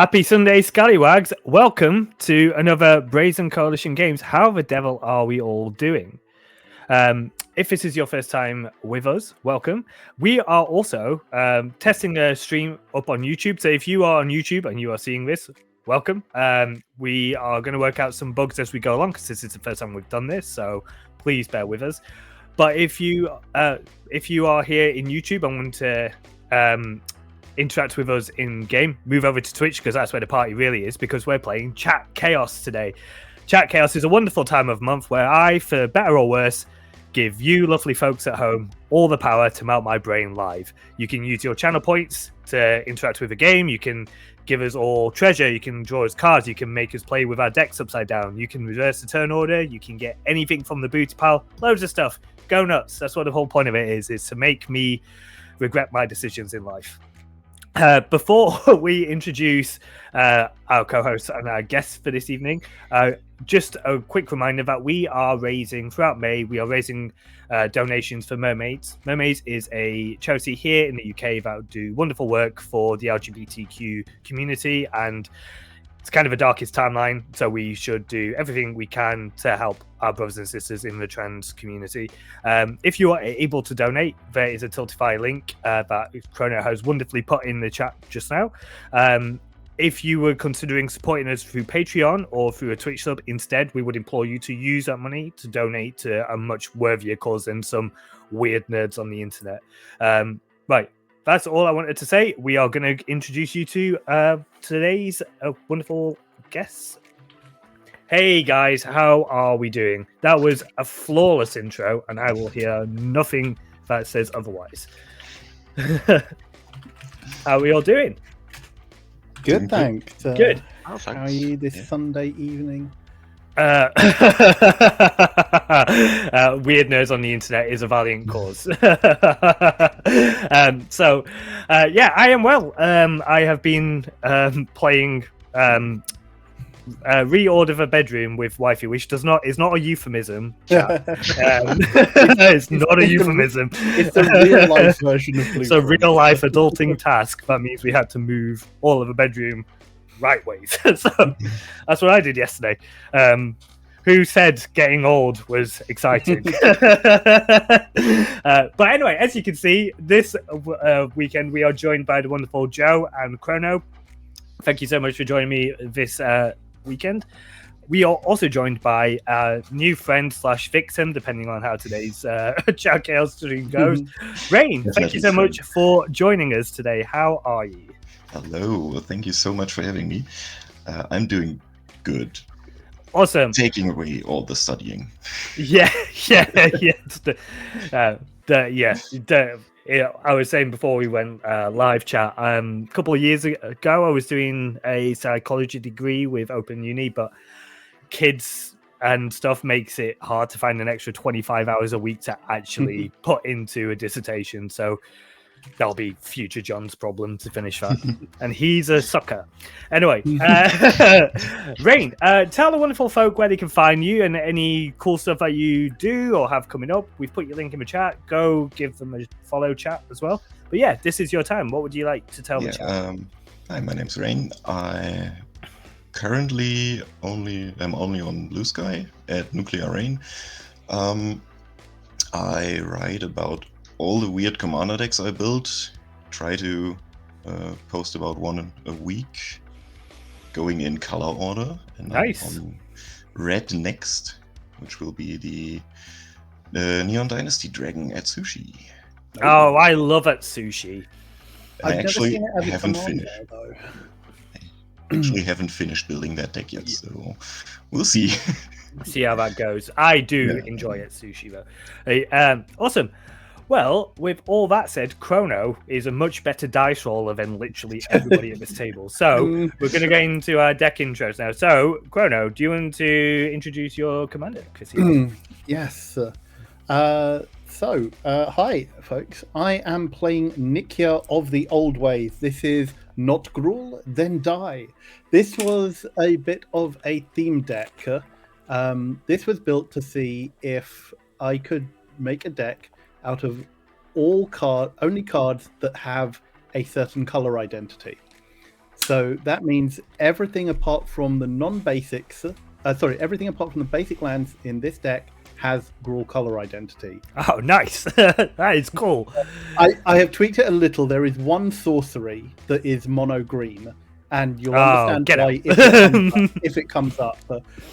Happy Sunday, Scallywags. Welcome to another Brazen Coalition Games. How the devil are we all doing? If this is your first time with us, welcome. We are also testing a stream up on YouTube. So if you are on YouTube and you are seeing this, welcome. We are going to work out some bugs as we go along because this is the first time we've done this. So please bear with us. But if you are here in YouTube and want to interact with us in game, move over to Twitch because that's where the party really is, because we're playing Chat Chaos today. Chat Chaos is a wonderful time of month where I, for better or worse, give you lovely folks at home all the power to melt my brain live. You can use your channel points to interact with the game. You can give us all treasure. You can draw us cards. You can make us play with our decks upside down. You can reverse the turn order. You can get anything from the booty pile. Loads of stuff. Go nuts. That's what the whole point of it is to make me regret my decisions in life. Before we introduce our co-hosts and our guests for this evening, just a quick reminder that we are raising, throughout May, we are raising donations for Mermaids. Mermaids is a charity here in the UK that do wonderful work for the LGBTQ community, and it's kind of a darkest timeline, so we should do everything we can to help our brothers and sisters in the trans community. If you are able to donate, there is a Tiltify link that Chrono has wonderfully put in the chat just now. If you were considering supporting us through Patreon or through a Twitch sub instead, we would implore you to use that money to donate to a much worthier cause than some weird nerds on the internet. Right. That's all I wanted to say. We are going to introduce you to today's wonderful guests. Hey guys, how are we doing? That was a flawless intro, and I will hear nothing that says otherwise. How are we all doing? Good, thanks. Good. How are you this Sunday evening? Weird nerds on the internet is a valiant cause. I am well. I have been playing reorder the bedroom with wifey, which is not a euphemism. It's not a euphemism. It's a real life version of Blue. It's a real life adulting task. That means we had to move all of the bedroom right ways. So that's what I did yesterday. Who said getting old was exciting? But anyway, as you can see, this weekend we are joined by the wonderful Joe and Chrono. Thank you so much for joining me this weekend. We are also joined by a new friend / victim, depending on how today's Chat Chaos stream goes. Rayne, thank you so much for joining us today. How are you? Hello, thank you so much for having me. I'm doing good. Awesome. Taking away all the studying. Yeah. I was saying before we went live chat, a couple of years ago, I was doing a psychology degree with Open Uni, but kids and stuff makes it hard to find an extra 25 hours a week to actually put into a dissertation. So that'll be future John's problem to finish that. And he's a sucker. Anyway, Rayne, tell the wonderful folk where they can find you and any cool stuff that you do or have coming up. We've put your link in the chat. Go give them a follow chat as well. But yeah, this is your time. What would you like to tell the chat? Hi, my name's Rayne. I currently only on Blue Sky at Nuclear Rayne. I write about all the weird commander decks I built. Try to post about one a week, going in color order. And nice. On red next, which will be the Neon Dynasty Dragon at Sushi. Oh, I love at Sushi. I actually haven't finished building that deck yet, so we'll see. See how that goes. I do enjoy it, Sushi, though. Awesome. Well, with all that said, Chrono is a much better dice roller than literally everybody at this table. So we're going to get into our deck intros now. So, Chrono, do you want to introduce your commander? Yes. Hi, folks. I am playing Nikya of the Old Ways. This is Not Gruel, Then Die. This was a bit of a theme deck. This was built to see if I could make a deck out of only cards that have a certain color identity. So that means everything apart from the non-basics, everything apart from the basic lands in this deck has Gruul color identity. Oh, nice. That is cool. I have tweaked it a little. There is one sorcery that is mono green, and you'll understand why if it comes up.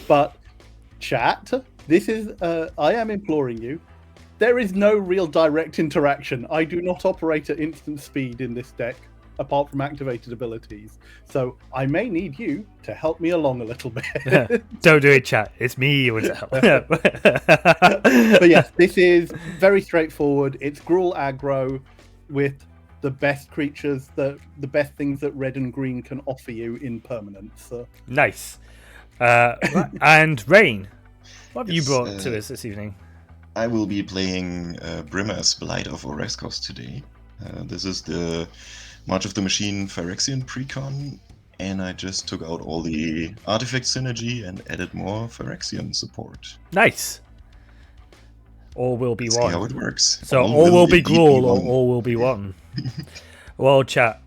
But chat, this is I am imploring you. There is no real direct interaction. I do not operate at instant speed in this deck, apart from activated abilities. So I may need you to help me along a little bit. Don't do it, chat. It's me you want to help. But yes, this is very straightforward. It's Gruul aggro with the best creatures, the best things that red and green can offer you in permanence. Nice. And Rayne, what have you brought to us this evening? I will be playing Brimaz, Blight of Oreskos today. This is the March of the Machine Phyrexian Precon, and I just took out all the artifact synergy and added more Phyrexian support. Nice. All will be one. See how it works. So all will be Gruul, or all will be one. Well, chat.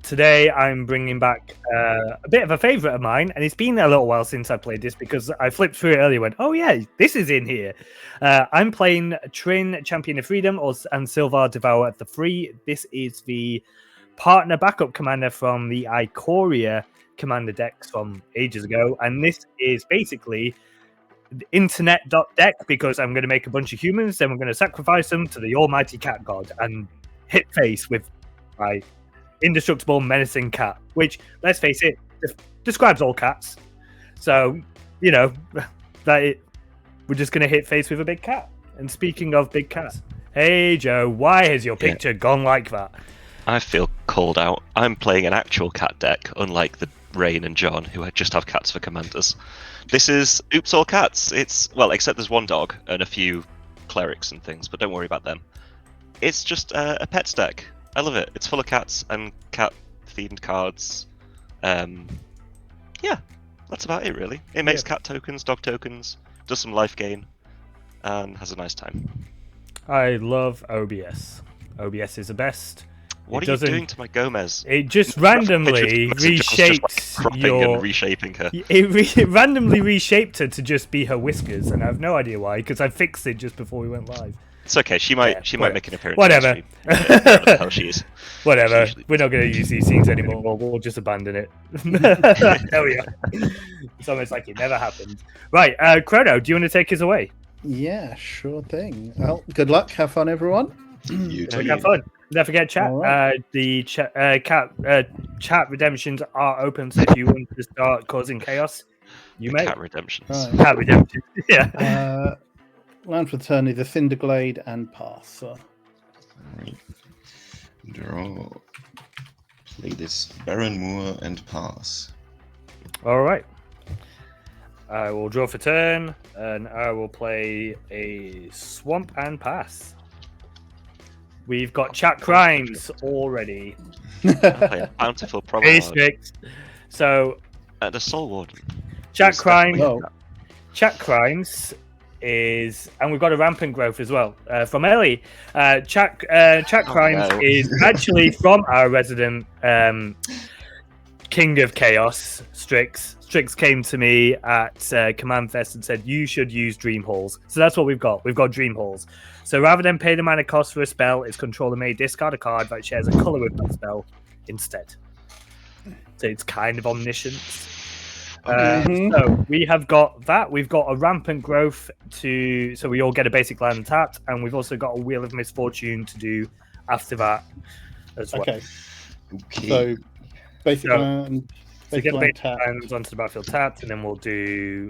Today I'm bringing back a bit of a favourite of mine, and it's been a little while since I played this because I flipped through it earlier and went, oh yeah, this is in here. I'm playing Trynn Champion of Freedom and Silvar Devourer at the free. This is the partner backup commander from the Ikoria commander decks from ages ago, and this is basically the internet.deck because I'm going to make a bunch of humans, then we're going to sacrifice them to the almighty cat god and hit face with my indestructible menacing cat, which, let's face it, describes all cats. So, you know, we're just going to hit face with a big cat. And speaking of big cats, hey Joe, why has your picture gone like that? I feel called out. I'm playing an actual cat deck, unlike the Rayne and John, who just have cats for commanders. This is Oops All Cats. It's, well, except there's one dog and a few clerics and things, but don't worry about them. It's just a pets deck. I love it. It's full of cats and cat-themed cards. Yeah, that's about it, really. It makes cat tokens, dog tokens, does some life gain, and has a nice time. I love OBS. OBS is the best. What are you doing to my Gomez? It just randomly reshapes your... and reshaping her. It randomly reshaped her to just be her whiskers, and I have no idea why, because I fixed it just before we went live. It's okay. She might make an appearance. Whatever. How she is. Whatever. We're not going to use these scenes anymore. We'll just abandon it. There we are. It's almost like it never happened. Right, Chrono, do you want to take us away? Yeah, sure thing. Well, good luck. Have fun, everyone. You too. Have fun. Don't forget, chat. Right. The chat redemptions are open, so if you want to start causing chaos, you may. Cat redemptions. Right. Cat redemptions. Yeah. Land for turn is a Cinderglade and pass. Right. Draw. Play this Baron Moor and pass. All right. I will draw for turn, and I will play a Swamp and pass. We've got chat crimes already. I play a Bountiful Promenade. So, the Soul Warden. Chat crimes is, and we've got a rampant growth as well from Ellie. Chat crimes is actually from our resident King of Chaos, Strix. Strix came to me at Command Fest and said you should use Dream Halls. So that's what we've got. We've got Dream Halls. So rather than pay the mana cost for a spell, its controller may discard a card that shares a color with that spell instead. So it's kind of omniscient. So we have got that. We've got a rampant growth so we all get a basic land tapped, and we've also got a Wheel of Misfortune to do after that as well. Okay. So basic land. So get basic lands onto the battlefield tapped, and then we'll do.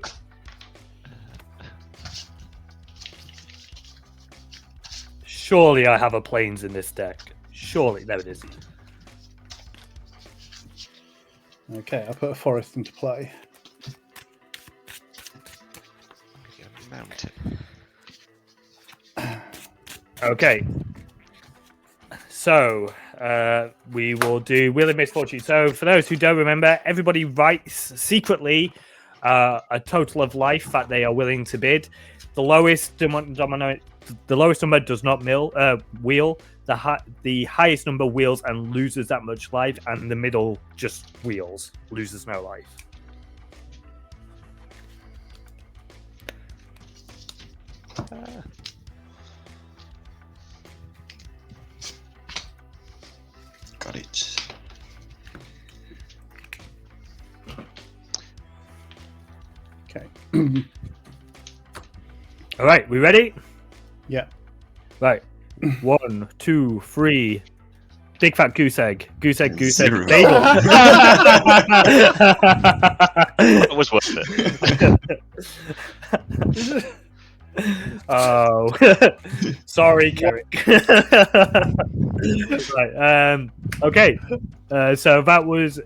Surely I have a plains in this deck. Surely, there it is. Okay, I put a forest into play. Okay. So, we will do Wheel of Misfortune. So, for those who don't remember, everybody writes secretly a total of life that they are willing to bid. The lowest number does not wheel. the highest number wheels and loses that much life, and the middle just wheels, loses no life. Got it. Okay. All right, we ready? Yeah. Right. 1, 2, 3. Big fat goose egg. Goose egg, goose egg. Zero. Bagel. That was worth it. Oh, sorry, Carrick. Right. Okay. So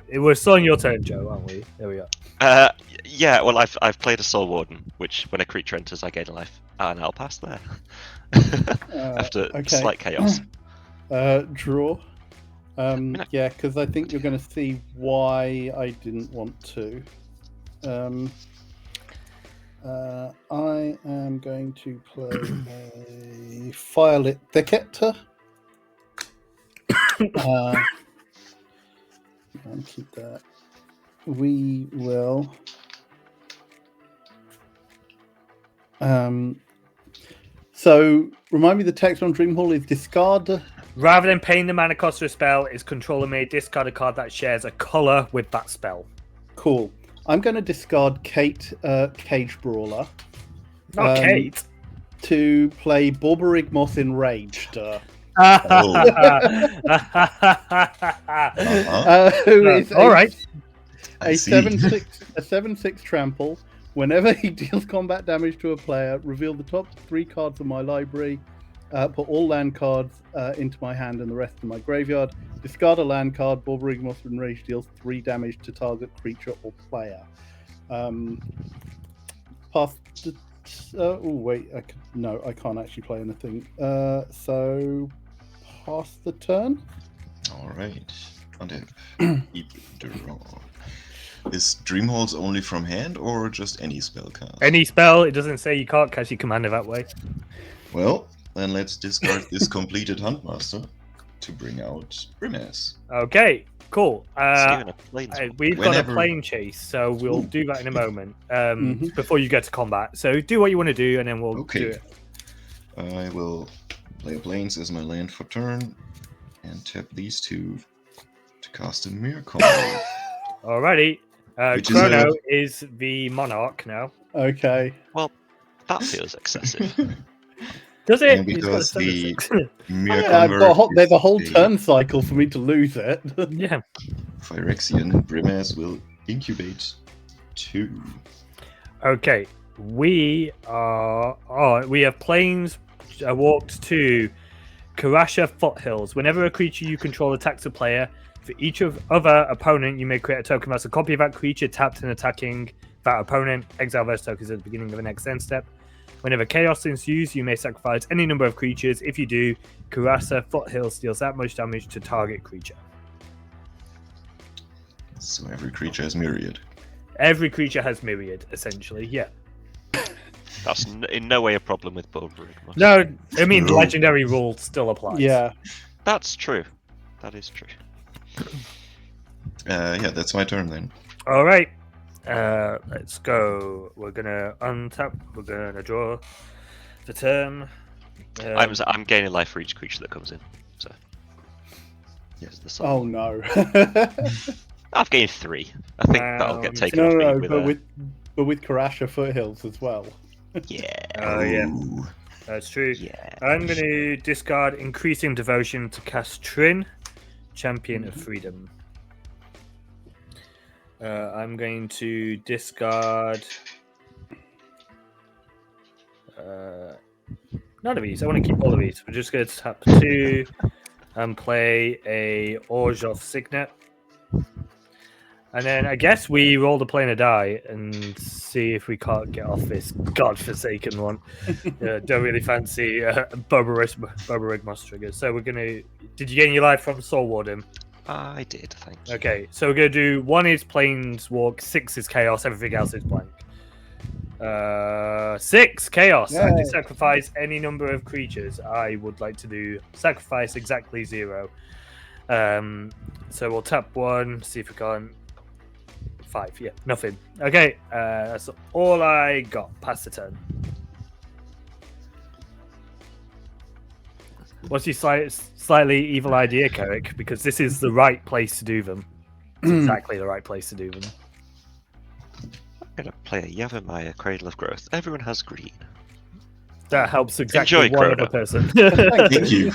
it was still on your turn, Joe, aren't we? There we are. Yeah, well, I've played a Soul Warden, which when a creature enters, I gain a life, and I'll pass there. After slight chaos. Draw. Yeah, because I think you're going to see why I didn't want to. I am going to play a Firelit Thicket. And keep that. We will. So remind me, the text on Dreamhall is discard. Rather than paying the mana cost of a spell, its controller may discard a card that shares a color with that spell. Cool. I'm going to discard Kate, Cage Brawler. Not Kate. To play Borborygmoth Enraged. Who is all right. A 7/6 trample. Whenever he deals combat damage to a player, reveal the top 3 cards of my library, put all land cards into my hand and the rest in my graveyard. Discard a land card. Borborygmoth Enraged deals 3 damage to target creature or player. Pass the. Oh wait, no, I can't actually play anything. So pass the turn. All right. Und keep draw. Is Dreamhold's only from hand or just any spell cast? Any spell. It doesn't say you can't cast your commander that way. Well, then let's discard this completed Huntmaster to bring out Brimaz. Okay, cool. We've got a Whenever- Planechase, so we'll do that in a moment. Mhm. Before you get to combat. So do what you want to do, and then we'll do Okay. it. I will play a Plains as my land for turn and tap these 2 to cast a Mirror combo. Alrighty. Which is Chrono is the Monarch now. Okay. That feels excessive. Does it? And He's got a because the 7/6. Mirror Yeah, there's a whole is turn cycle for me to lose it. Yeah. Phyrexian, Brimaz will incubate 2. Okay. We have planes walked to Karasha Foothills. Whenever a creature you control attacks a player, for each other opponent, you may create a token that's a copy of that creature tapped and attacking that opponent. Exile those tokens at the beginning of the next end step. Whenever chaos ensues, you may sacrifice any number of creatures. If you do, Karasha Foothills deals that much damage to target creature. So every creature has Myriad. Every creature has Myriad, essentially. Yeah. That's in no way a problem with Borborygmoth. No, I mean, No. legendary rule still applies. Yeah. That's true. That is true. Yeah, that's my turn then. All right. Let's go. We're gonna untap. We're gonna draw the turn. I'm gaining life for each creature that comes in. So yes, the Oh no. I've gained 3. I think that'll get taken no, off no, me no, with but with Karasha Foothills as well. yeah. Oh yeah, Ooh. that's true. Yeah. I'm gonna discard Increasing Devotion to cast Trynn, Champion of Freedom. I'm going to discard none of these. I want to keep all of these. We're just going to tap 2 and play a Orge of Signet. And then I guess we roll the plane of die and see if we can't get off this godforsaken one. Don't really fancy Borborygmoth triggers. So we're going to... Did you gain your life from Soul Warden? I did, thank you. Okay, so we're going to do 1 is Planeswalk, 6 is Chaos, everything else is blank. 6 chaos. Yay. And to sacrifice any number of creatures. I would like to do sacrifice exactly 0. So we'll tap 1, see if we can. 5, yeah, nothing. Okay, that's all I got. Pass the turn. What's your slightly evil idea, Carrick? Because this is the right place to do them. It's exactly the right place to do them. I'm gonna play a Yavimaya Cradle of Growth. Everyone has green. That helps exactly Enjoy, one Chrono. other person. Thank you.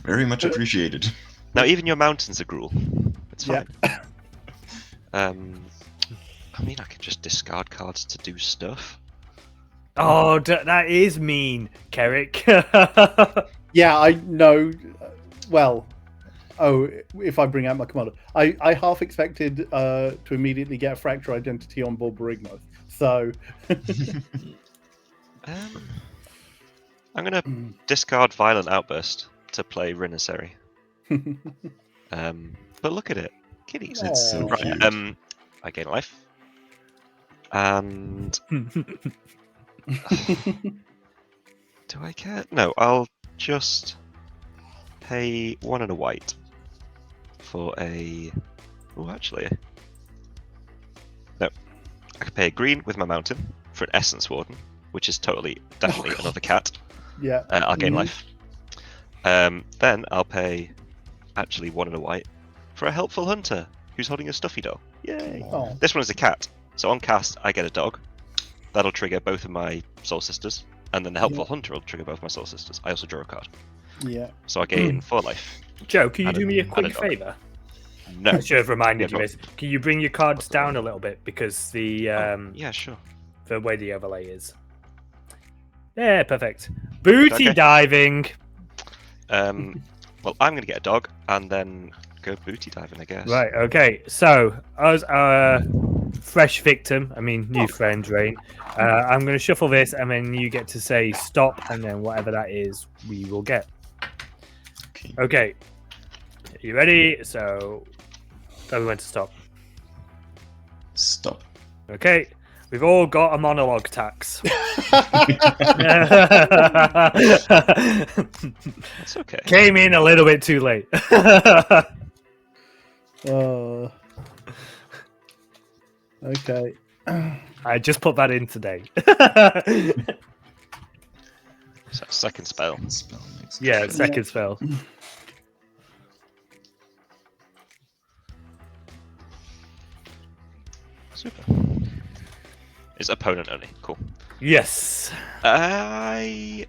Very much appreciated. Now even your mountains are gruel. It's Yeah. fine. I mean, I can just discard cards to do stuff. Oh, that is mean, Carrick. Yeah, I know. Well, if I bring out my commander, I half expected to immediately get a Fracture Identity on board Brimaz. So, I'm gonna discard Violent Outburst to play Ren and Seri. But look at it, kitties. It's so Aw. cute. I gain life, and do I care? No, I'll just pay 1 and a white for a. Oh, actually, no. I can pay a green with my mountain for an Essence Warden, which is definitely another cat. yeah. I'll gain Mhm. life. Then I'll pay actually 1 and a white for a Helpful Hunter who's holding a stuffy doll. Yay! Oh. This one is a cat. So on cast, I get a dog. That'll trigger both of my Soul Sisters. And then the Helpful Hunter will trigger both my Soul Sisters. I also draw a card. Yeah. So I gain 4 life. Joe, can you And do me a and quick dog. favour? No. I should have reminded Yeah, you this. Can you bring your cards down a little bit because the Yeah, sure. the way the overlay is. Yeah, perfect. Booty Okay. diving. Well, I'm going to get a dog and then go booty diving, I guess. Right, okay. So, as our fresh victim, I mean, new friend, Rayne, I'm going to shuffle this and then you get to say stop and then whatever that is, we will get. Okay. Okay. You ready? So, tell me when to stop. Stop. Okay. We've all got a monologue tax. That's okay. Came in a little bit too late. Okay. I just put that in today. So, second spell. Spell makes Yeah, sense. second spell. Super. It's opponent only. Cool. Yes. I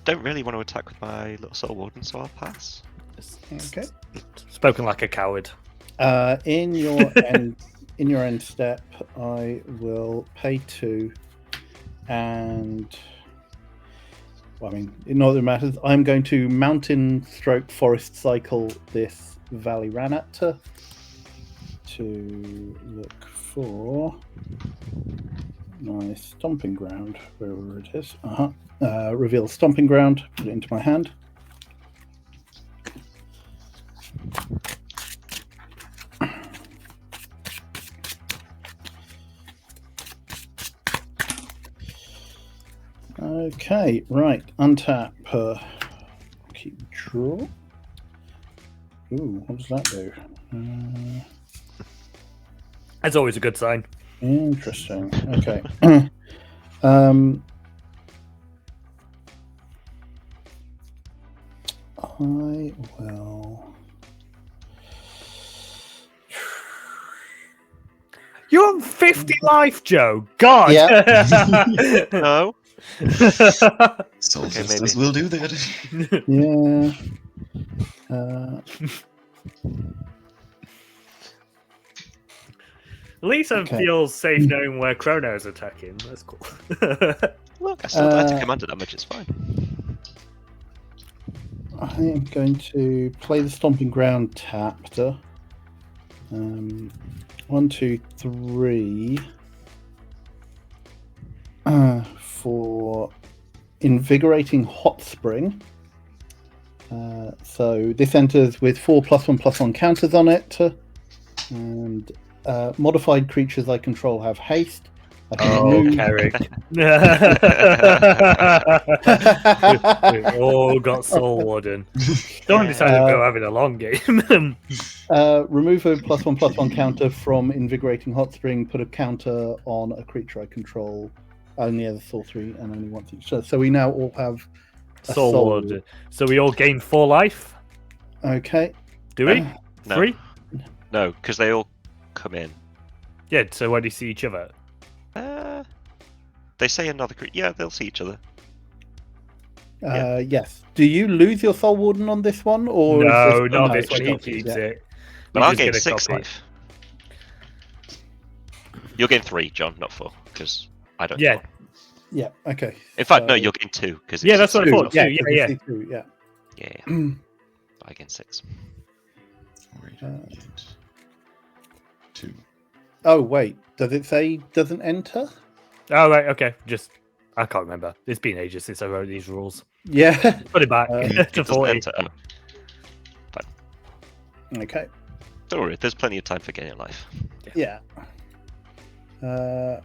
don't really want to attack with my little Soul Warden, so I'll pass. Okay. Spoken like a coward. In your end step, I will pay 2, and well, I mean, not that it matters. I'm going to mountain stroke forest cycle this Valley Ranat to look for my stomping ground, wherever it is. Reveal stomping ground, put it into my hand. Okay, right. Untap. Keep draw. Ooh, what does that do? That's always a good sign. Interesting. Okay. I will. You're on 50 life, Joe. God. Yeah. No. Soul Okay, Sisters maybe. will do that. Yeah. At least I Okay. feel safe knowing where Chrono's attacking. That's cool. Look, I still die to commander damage. It's fine. I am going to play the stomping ground tapped. 1, 2, 3. For invigorating hot spring. So this enters with 4+1/+1 counters on it, and Modified creatures I control have haste. I can Oh, remove. Carrick. We've all got Soul Warden. Don't decide we're having a long game. Remove a +1/+1 counter from Invigorating Hot Spring. Put a counter on a creature I control. Only as a sorcery and only once each. So we now all have a Soul Warden. So we all gain 4 life. Okay. Do we? No. 3? No, because they all come in. Yeah. So when do you see each other? They say another creature. Yeah, they'll see each other. Yes. Do you lose your Soul Warden on this one, or No, is not no, this one. He it's keeps yeah. it. But We I'll just gain get a 6 copy. life. You'll gain 3, John, not 4, because I don't. Yeah. know. Yeah. Okay. In fact, no, So- you'll gain 2 because Yeah, that's what I thought. Yeah. Two, yeah, 'cause yeah. it's two, yeah. Yeah. I gain 6. Wait, Uh, 2. Oh wait, does it say doesn't enter? Oh right. Okay. Just I can't remember. It's been ages since I wrote these rules. Yeah. Put it back It to It doesn't 40. enter. Oh, Okay. don't worry, there's plenty of time for gaining life. Yeah. Right.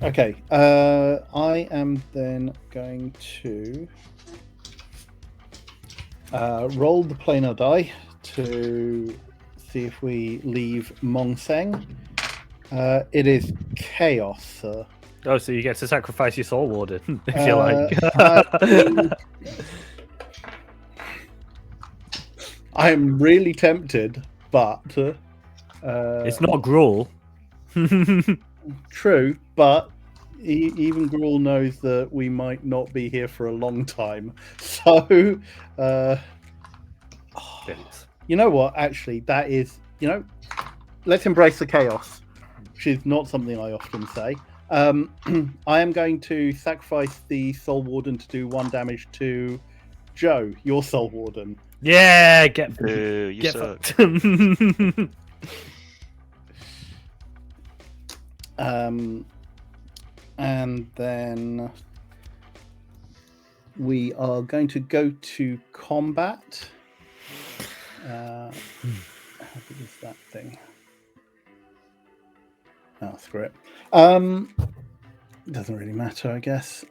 Okay. I am then going to roll the planar die to see if we leave Mong Seng. It is chaos, sir. Oh, so you get to sacrifice your Soul Warden if you like. I am really tempted, but It's not Gruul. true. But even Gruul knows that we might not be here for a long time. So, you know what? Actually, that is, let's embrace the chaos, which is not something I often say. I am going to sacrifice the Soul Warden to do 1 damage to Joe, your Soul Warden. Yeah, get You get suck. fucked. And then we are going to go to combat. How big is that thing? Oh, screw it. Doesn't really matter, I guess.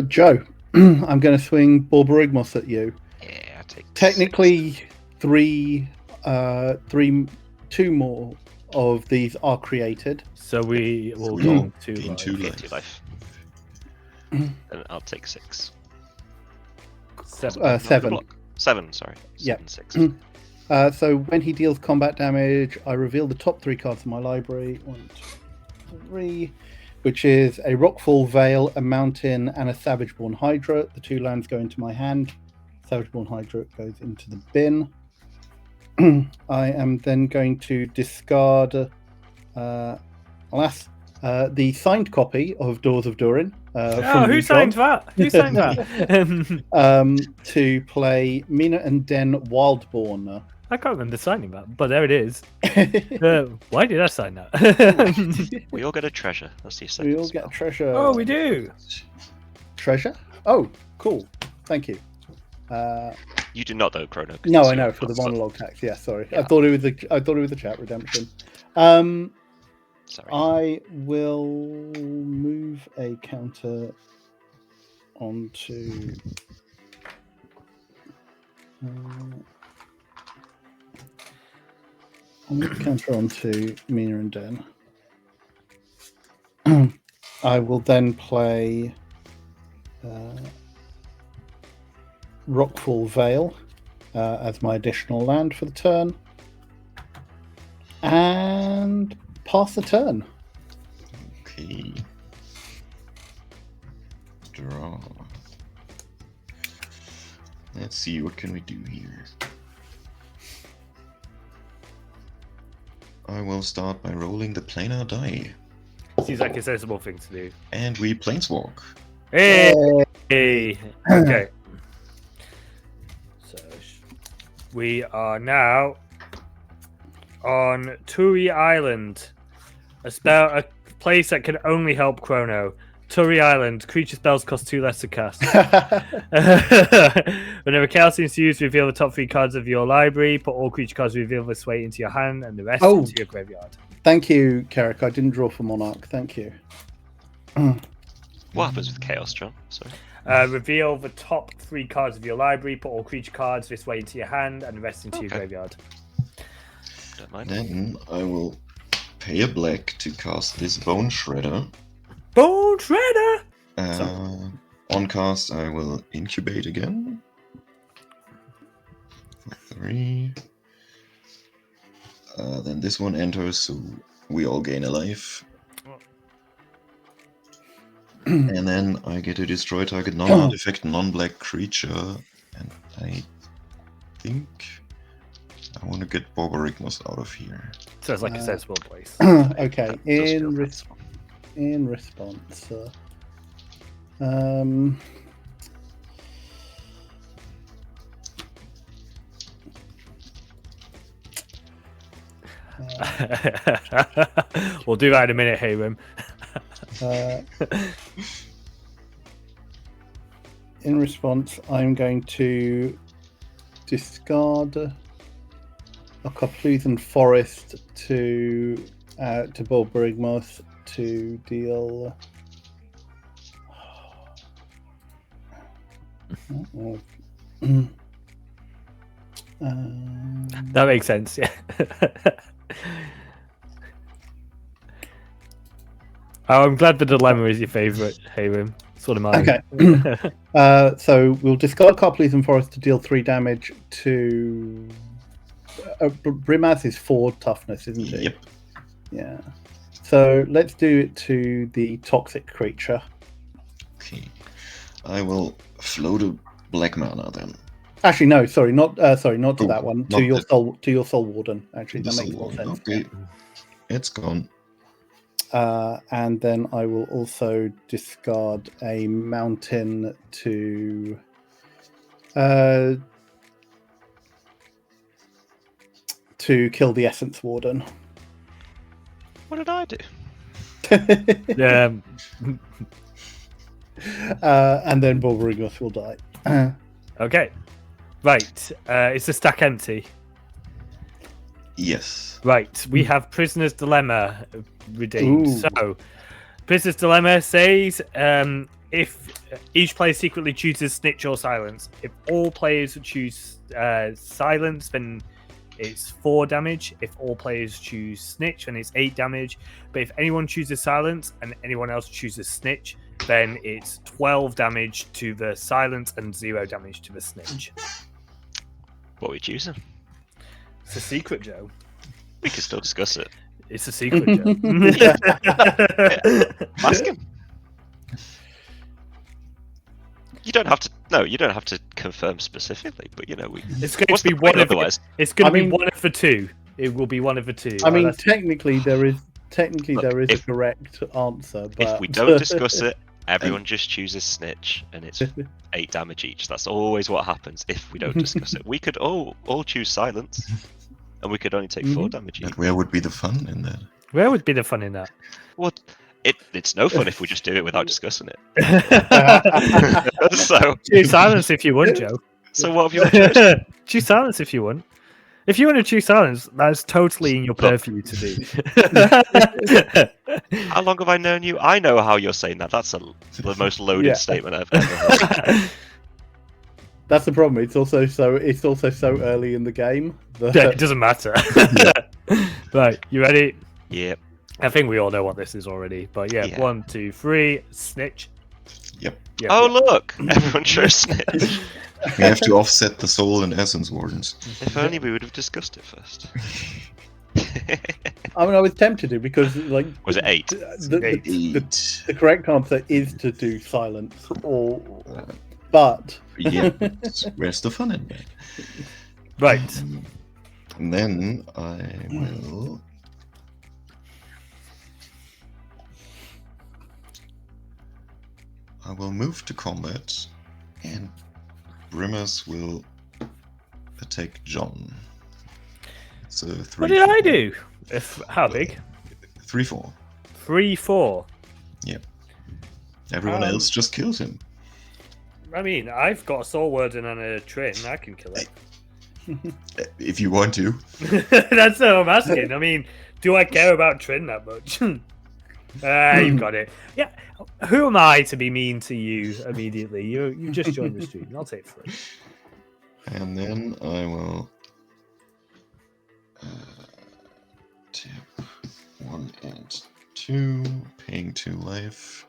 Joe, I'm going to swing Borborygmos at you. Yeah, I take. Technically, 2 more of these are created. So we will gain 2 Gain life. 2 2 life. life. And I'll take 6. 7. 7. 7, sorry. Yeah. 7, 6. So when he deals combat damage, I reveal the top 3 cards in my library. 1, 2, 3. Which is a Rockfall Vale, a Mountain, and a Savageborn Hydra. The 2 lands go into my hand. Savageborn Hydra goes into the bin. I am then going to discard, alas, the signed copy of Doors of Durin. Oh, who signed that? Who signed that? To play Mina and Den Wildborn. I can't remember signing that, but there it is. Why did I sign that? We all get a treasure. That's the We second all spell. get treasure. Oh, we do. Treasure? Oh, cool. Thank you. You do not though, Chrono. 'cause No, it's I know your for the stuff. monologue tax. Yeah, sorry. Yeah. I thought it was a chat redemption. Sorry. I will move a counter onto. I'll move a counter onto Mina and Den. I will then play Rockfall Vale as my additional land for the turn. And pass the turn. Okay. Draw. Let's see, what can we do here? I will start by rolling the planar die. Seems like a sensible thing to do. And we planeswalk. Hey! Okay. So we are now on Tui Island. a place that can only help Chrono. Turry Island. Creature spells cost 2 less to cast. Whenever chaos is used, reveal the top 3 cards of your library. Put all creature cards revealed this way into your hand, and the rest into your graveyard. Thank you, Carrick. I didn't draw for Monarch. Thank you. What happens with chaos, John? Sorry. Reveal the top 3 cards of your library. Put all creature cards this way into your hand, and the rest into your graveyard. Don't mind. Then I will pay a black to cast this Bone Shredder. Bone Shredder! On cast, I will incubate again. For 3. Then this one enters, so we all gain a life. And then I get to destroy target non-artifact, non-black creature. And I think I want to get Borborygmus out of here. Sounds like a sensible place. Okay, in response. We'll do that in a minute, Hayrim. In response, I'm going to discard a Carplusan Forest to Borborygmus to deal. That makes sense, yeah. I'm glad the dilemma is your favourite, Hayrim. Sort of mine. Okay. So we'll discard Carplusan Forest to deal 3 damage to. Brimaz is 4 toughness, isn't it? Yep. Yeah. So let's do it to the toxic creature. Okay. I will float a black mana then. Actually, no. Sorry, not to that one. not To your that- soul. To your soul warden. Actually, The that makes Soul more Warden. sense. Okay. It's gone. And then I will also discard a mountain to kill the Essence Warden. What did I do? Yeah. And then Borborygmus will die. Okay. Right. Is the stack empty? Yes. Right. We have Prisoner's Dilemma redeemed. Ooh. So, Prisoner's Dilemma says if each player secretly chooses Snitch or Silence, if all players choose Silence, then it's 4 damage. If all players choose Snitch, then it's 8 damage. But if anyone chooses Silence and anyone else chooses Snitch, then it's 12 damage to the Silence and 0 damage to the Snitch. What are we choosing? It's a secret, Joe. We can still discuss it. It's a secret, Joe. Ask him. You don't have to. No, you don't have to confirm specifically. But you know, It's going what's to be the one point of otherwise? It's going to be mean- one of the 2. It will be one of the 2. I mean, That's- technically there is Look, a if- correct answer, but If we don't discuss it, everyone just chooses Snitch, and it's 8 damage each. That's always what happens if we don't discuss it. We could all choose Silence, and we could only take 4 damage each. But where would be the fun in that? where would be the fun in that? What? It's no fun if we just do it without discussing it. so Choose Silence if you want, Joe. what have you chosen? Choose Silence if you want. If you want to choose Silence, that's totally in your purview to do. How long have I known you? I know how you're saying that. That's the most loaded Yeah. statement I've ever heard. that's the problem. It's also so early in the game. that- Yeah, it doesn't matter. Right, you ready? Yep. I think we all know what this is already, but yeah, Yeah. 1, 2, 3, Snitch. Yep. Yeah, Oh yeah. look, everyone chose Snitch. We have to offset the Soul and Essence Wardens. If only we would have discussed it first. I mean, I was tempted to because Was it 8? the correct answer is to do Silence, but Yeah. Where's the fun in that? Right. And then I will. I will move to combat, and Brimaz will attack John. It's a 3. What did I do? How big? 3/4. 3/4. Yep. Everyone else just kills him. I mean, I've got a Soul Warden and a Trynn. I can kill it. If you want to. That's what I'm asking. I mean, do I care about Trynn that much? You got it. Yeah. Who am I to be mean to you immediately? You just joined the stream. I'll take 3. And then I will tap 1 and 2, paying 2 life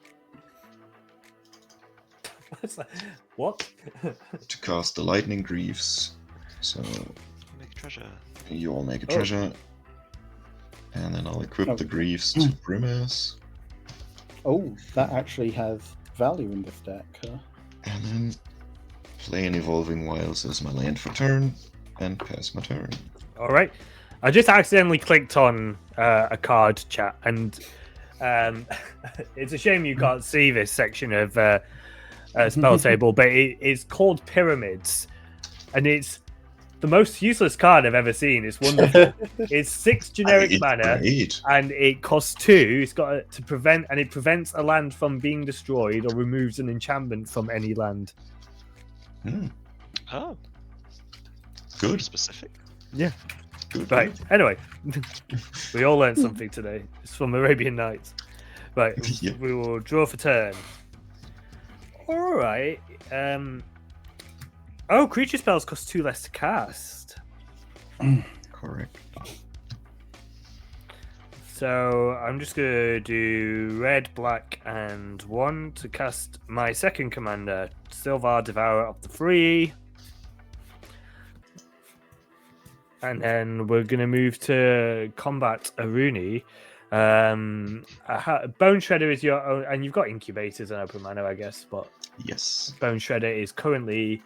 What? to cast the Lightning Greaves. So Make a treasure. you all make a treasure. And then I'll equip the Greaves to Brimaz. Oh, that actually has value in this deck. And then play an Evolving Wilds as my land for turn, and pass my turn. All right. I just accidentally clicked on a card chat, and it's a shame you can't see this section of spell table, but it's called Pyramids, and it's the most useless card I've ever seen. It's wonderful. It's 6 generic mana, and it costs 2. It's got to prevent, and it prevents a land from being destroyed or removes an enchantment from any land. Oh, Good. specific. Yeah. Good. Right. Anyway, we all learned something today. It's from Arabian Nights. Right. Yeah. We will draw for turn. All right. Oh, creature spells cost 2 less to cast. Correct. So I'm just gonna do red, black, and 1 to cast my second commander, Silvar, Devourer up to 3. And then we're gonna move to combat Aruni. Bone Shredder is your own, and you've got incubators and open mana, I guess, but Yes. Bone Shredder is currently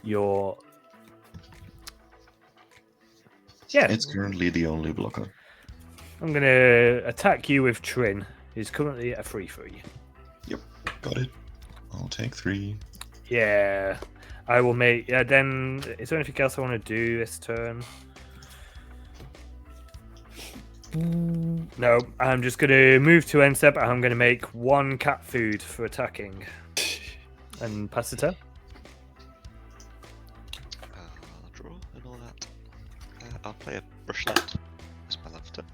your. Yeah, It's currently the only blocker. I'm gonna attack you with Trynn. He's currently a 3/3. Yep. Got it. I'll take 3. Yeah, I will make. Yeah, then is there anything else I want to do this turn? No, I'm just gonna move to Insep. I'm gonna make 1 cat food for attacking, and pass the turn. I'll draw and all that. I'll play a brushlet as my left turn.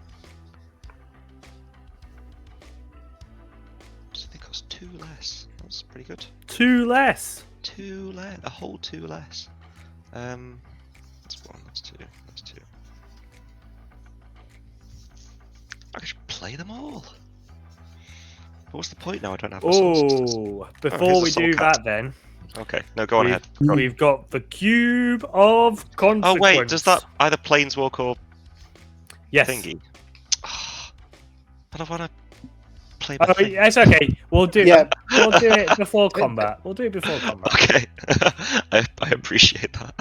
So they cost 2 less. That's pretty good. 2 less. 2 less. A whole 2 less. That's 1. That's 2. That's 2. I should play them all. But what's the point now? I don't have resources. Oh, before we do that, then. Okay, no, go on ahead. We've got the Cube of Consequence. Oh wait, does that either Planeswalk or yes. thingy? But I want to play. Oh, it's okay. We'll do it. We'll do it before combat. We'll do it before combat. Okay, I appreciate that.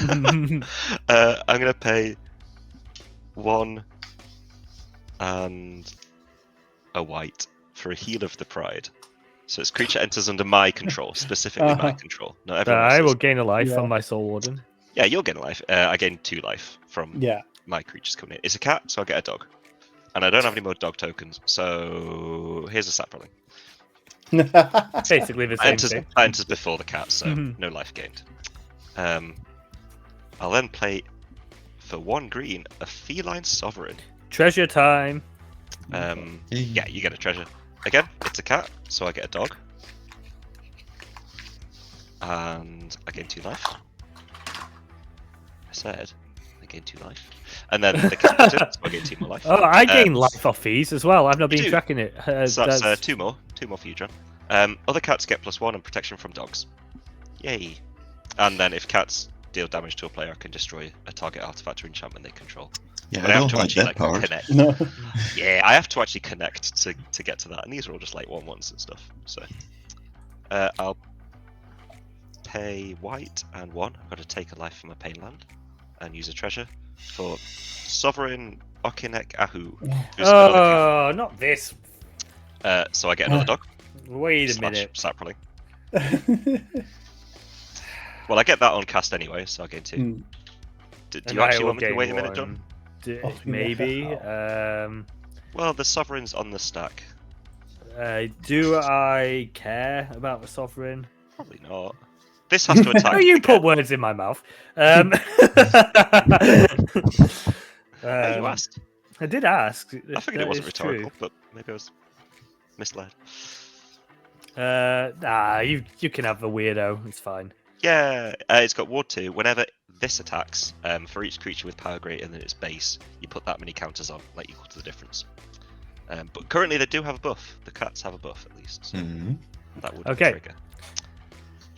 I'm gonna pay 1 and a white for a Heal of the Pride. So its creature enters under my control, specifically my control. Not everyone I else's. will gain a life from my Soul Warden. Yeah, you'll gain a life. I gain 2 life from my creatures coming in. It's a cat, so I get a dog. And I don't have any more dog tokens, so here's a sapling. Basically the same thing. That enters before the cat, so no life gained. I'll then play, for 1 green, a Feline Sovereign. Treasure time. Yeah, you get a treasure. Again, it's a cat, so I get a dog. And I gain 2 life. I said I gain 2 life. And then the cat enters, so I gain 2 more life. Oh, I gain life off these as well. I've not been tracking it. So that's 2 more. 2 more for you, John. Other cats get +1 and protection from dogs. Yay. And then if cats deal damage to a player, I can destroy a target artifact or enchantment they control. Yeah, But I don't like that part. connect. No. Yeah, I have to actually connect to get to that, and these are all just like 1/1s and stuff. So I'll pay white and 1. I've got to take a life from a pain land and use a treasure for Sovereign Okinek Ahu. Oh, not this. So I get another dog. Wait a minute. Sapling. Well, I get that on cast anyway, so I gain 2. Do you actually want me to wait a minute, John? Maybe. Well, the sovereign's on the stack. Do I care about the sovereign? Probably not. This has to attack. Oh, you again. put words in my mouth. You asked. I did ask. I figured it wasn't rhetorical, but maybe I was misled. Nah, you can have the weirdo. It's fine. Yeah, it's got Ward 2. Whenever this attacks, for each creature with power greater than its base, you put that many counters on, like equal to the difference. But currently they do have a buff. The cats have a buff at least. So that would trigger.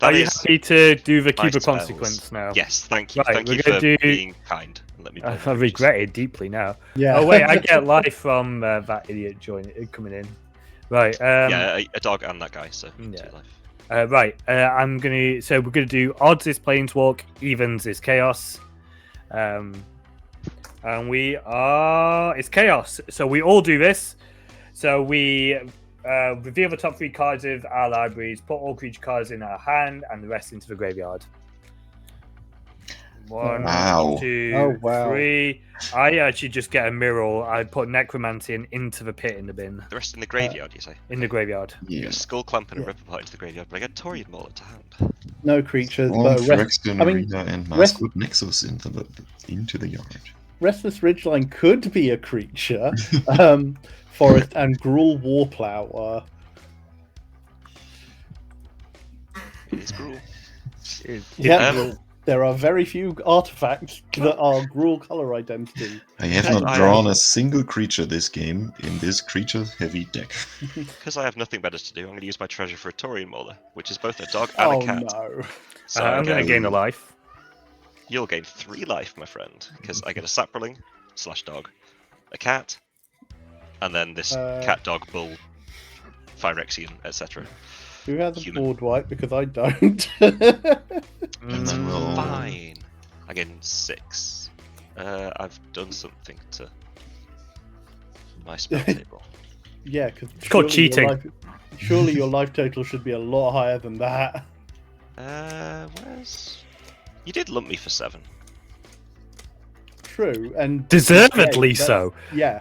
Are you happy to do the cube of spells. consequence now? Yes, thank you. Right, Thank you we're for gonna being kind. And let me I regret it deeply now. Yeah. Oh wait, I get life from that idiot coming in. Right. Yeah, a dog and that guy, so 2 life. Right. So we're gonna do odds is planeswalk, evens is chaos. And it's chaos. So we all do this. So we reveal the top 3 cards of our libraries, put all creature cards in our hand, and the rest into the graveyard. 1, Wow. 2, 3. I actually just get a mirror. I put Necromancy into the pit in the bin. The rest in the graveyard, you say? In the graveyard. You Yeah. get a Skull Clamp and a Ripperpart into the graveyard, but I get Torian Mauler to hand. No creatures, Or but Phyrexian I mean, Arena and Maskwood Nexus into the yard. Restless Ridgeline could be a creature. Forest and Gruul Warplower. It is cruel. Yeah, there are very few artifacts that are Gruul color identity. I have not drawn a single creature this game in this creature-heavy deck. Because I have nothing better to do, I'm going to use my treasure for a Torian Mauler, which is both a dog and a cat. No. So I'm going to gain a life. You'll gain 3 life, my friend, because I get a Sapperling / dog, a cat, and then this cat, dog, bull, Phyrexian, etc. Who has a Human. board wipe? Because I don't. That's roll. fine. I gain 6. I've done something to my spell table. Yeah, because It's called cheating. Surely your life total should be a lot higher than that. Where's... You did lump me for 7. True, and Deservedly yeah, so. Yeah,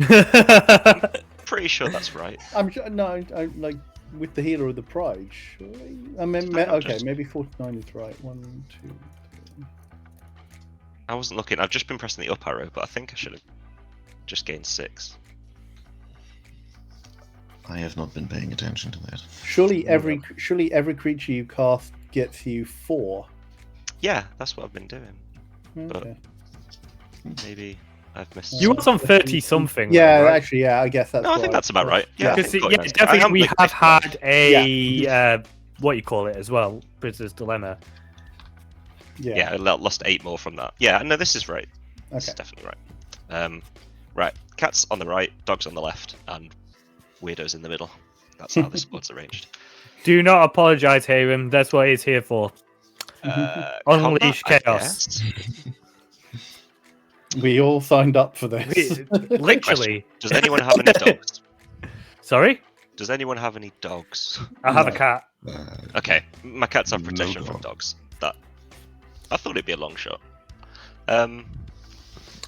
Pretty sure that's right. I'm sure. No, I'm like with the Healer of the Pride. Surely, I mean, I'm okay, just- maybe 49 is right. 1, 2, 3. I wasn't looking. I've just been pressing the up arrow, but I think I should have just gained 6. I have not been paying attention to that. Surely every creature you cast gets you 4. Yeah, that's what I've been doing. Okay. Maybe I've missed. You was on 30 something. Yeah, right? actually, yeah, I guess that's. No, I think right. that's about right. Yeah, I Because think yeah, I definitely am we like have 50. had a what you call it as well, Prisoner's Dilemma. Yeah. I lost 8 more from that. Yeah, no, this is right. This is Okay. definitely right. Right, cats on the right, dogs on the left, and weirdos in the middle. That's how this board's arranged. Do not apologize, Hayden. That's what it's here for. Unleash combat, I chaos. guess. We all signed up for this. Literally. Does anyone have any dogs? Sorry, Does anyone have any dogs? I have a No. cat. Okay, my cats have No protection from dog. dogs. That I thought it'd be a long shot. I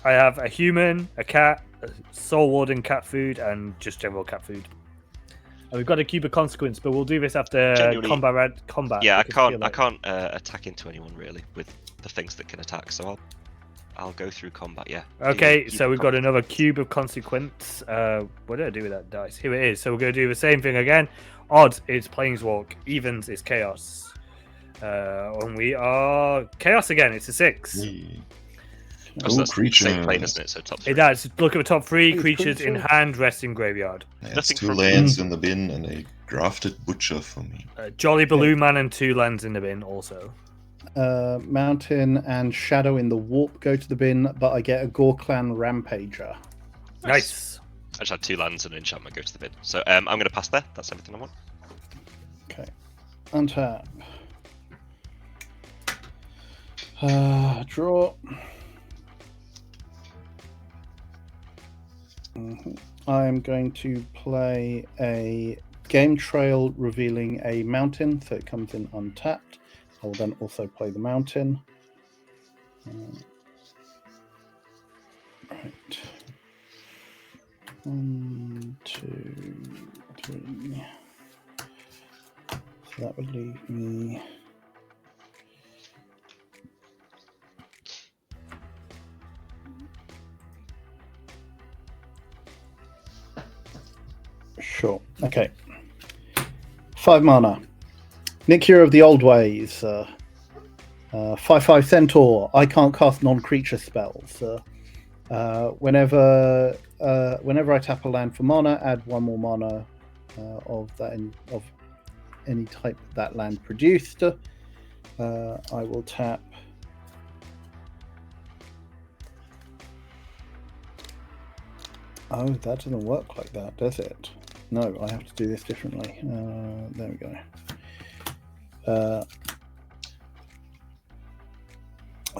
have a human, a cat, a soul warden cat food, and just general cat food. And we've got a cube of consequence, but we'll do this after Genuinely- combat. Yeah, I because feel can't. like- I can't attack into anyone really with the things that can attack. So I'll go through combat. Yeah. Okay, so we've got another cube of consequence. What did I do with that dice? Here it is. So we're going to do the same thing again. Odds is planeswalk. Evens is chaos. And we are chaos again. It's a 6. Oh, so that's the creature. same plane, isn't it? So top 3. It does. Look at the top 3 It's creatures in creature. hand, rest in graveyard. That's Nothing 2 from- lands in the bin and a grafted butcher for me. Jolly Balloon Man and 2 lands in the bin also. Mountain and Shadow in the Warp go to the bin, but I get a Gore Clan Rampager. Nice. I just had 2 lands and an enchantment go to the bin. So I'm going to pass there. That's everything I want. Okay. Untap. Draw. I'm going to play a Game Trail revealing a mountain, so it comes in untapped. I will then also play the mountain. Right. 1, 2, 3. So that would leave me. Sure. Okay. 5 mana. Nikya of the Old Ways. 5/5 Centaur. I can't cast non-creature spells. Whenever I tap a land for mana, add 1 more mana of any type that land produced. I will tap. Oh, that doesn't work like that, does it? No, I have to do this differently. There we go.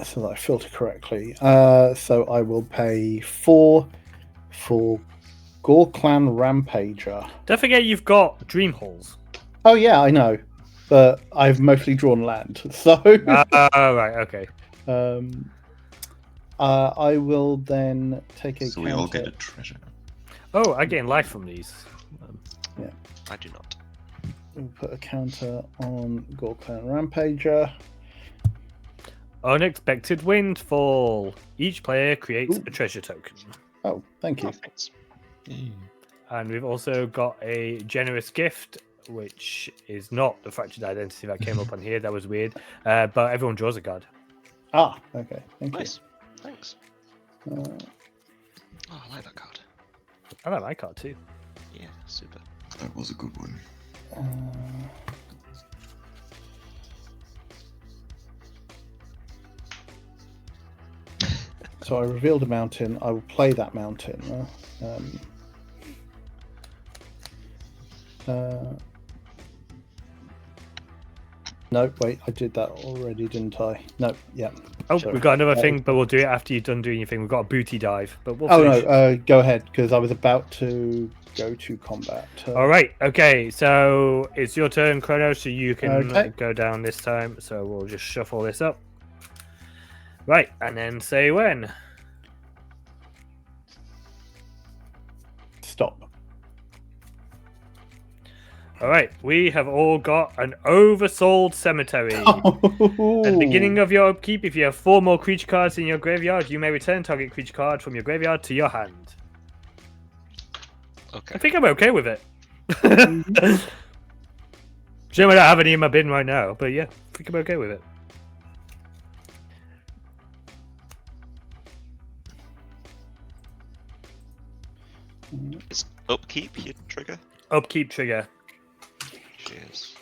So that I filter correctly. So I will pay 4 for Gore Clan Rampager. Don't forget you've got Dream Halls. Oh yeah, I know, but I've mostly drawn land. So Right, okay. I will then take a. So we all get a treasure. Oh, I gain life from these. Yeah, I do not. we'll put a counter on Gore Clan Rampager. Unexpected Windfall. Each player creates a treasure token. Oh, thank you. Oh, thanks. And we've also got a generous gift, which is not the fractured identity that came up on here. That was weird. But everyone draws a card. Ah, okay. Thank Nice. Thanks. you. Oh, I like that card. I like my card too. Yeah, super. That was a good one. So I revealed a mountain. I will play that mountain. No, wait, I did that already, didn't I? No, yeah. Oh, Sorry. we've got another thing, but we'll do it after you're done doing your thing. We've got a booty dive, but we'll Oh finish. no, go ahead, because I was about to go to combat. All right, okay, so it's your turn, Chrono, so you can Okay. go down this time. So we'll just shuffle this up. Right, and then say when. Stop. All right, we have all got an oversold cemetery. At the beginning of your upkeep, if you have 4 more creature cards in your graveyard, you may return target creature card from your graveyard to your hand. Okay. I think I'm okay with it. Sure, I don't have any in my bin right now, but yeah, I think I'm okay with it. Is upkeep your trigger? Upkeep trigger. Cheers.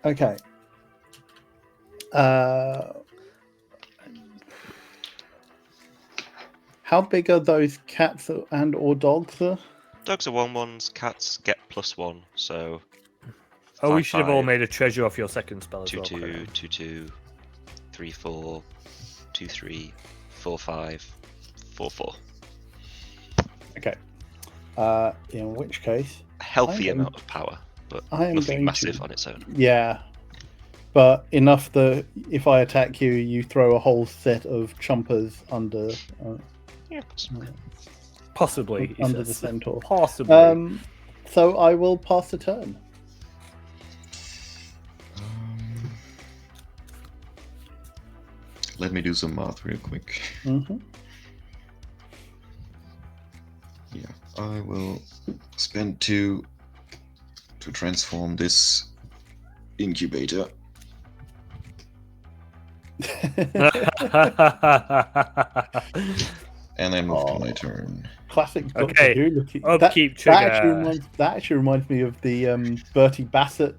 Okay. How big are those cats and or dogs? Dogs are 1/1s, cats get +1, so. Oh, we should have all 5/5, made a treasure off your second spell as 2/2, well. 2/2, 3/4, 2/3, 4/5, 4/4. Okay. In which case, A healthy am- amount of power, but I am nothing going massive to- on its own. yeah, but enough that if I attack you, you throw a whole set of chumpers under Yeah, possibly. Possibly, he under the says. centaur. Possibly. So I will pass the turn. Let me do some math real quick. Mm-hmm. Yeah, I will spend 2 to transform this incubator. And then move to my turn. Classic Doctor Okay, Who looking. upkeep trigger. That actually reminds me of the Bertie Bassett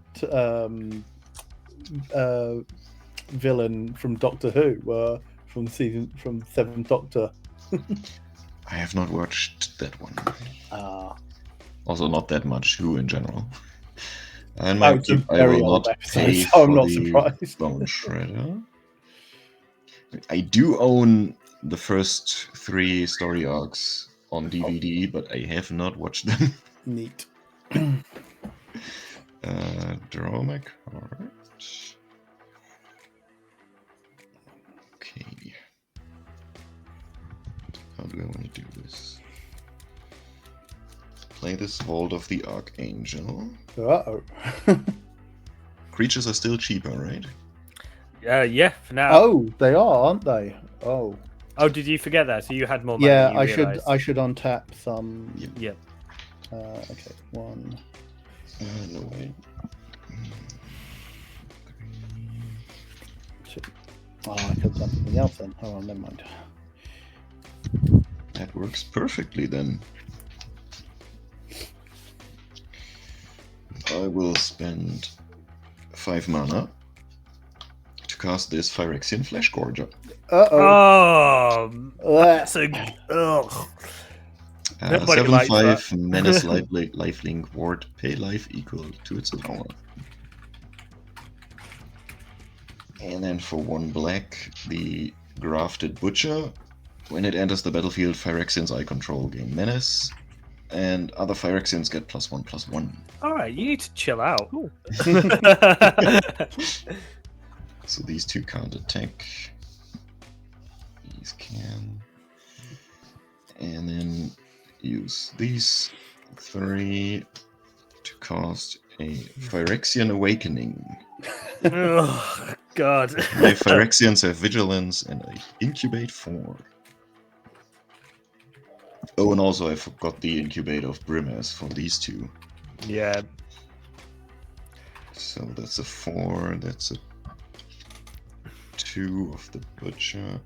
villain from Doctor Who, from 7th Doctor. I have not watched that one. Ah, Also, not that much Who in general. And my it's a upkeep, I very will old not episode, pay so I'm for not the surprised. Bone Shredder. I do own the first 3 story arcs on DVD, but I have not watched them. Neat. Draw my card. Okay. How do I want to do this? play this Vault of the Archangel. Uh-oh. Creatures are still cheaper, right? Yeah, for now. Oh, they are, aren't they? Oh. Oh, did you forget that? So you had more money. Yeah, than you realised. I should untap some. Yep. Okay, 1. No way. 2. Oh, I could have done something else then. Oh, well, never mind. That works perfectly then. I will spend 5 mana to cast this Phyrexian Flesh Gorger. Uh-oh. Oh, that's a ugh. Nobody likes 7/5 Menace Lifelink Ward. Pay life equal to its power. And then for 1 black, the Grafted Butcher. When it enters the battlefield, Phyrexians I control gain Menace, and other Phyrexians get +1/+1. All right, you need to chill out. So these 2 can't attack. These can. And then use these 3 to cast a Phyrexian Awakening. Oh, God. My Phyrexians have Vigilance and I incubate 4. Oh, and also I forgot the incubate of Brimaz for these 2. Yeah. So that's a 4, that's a 2 of the Butcher,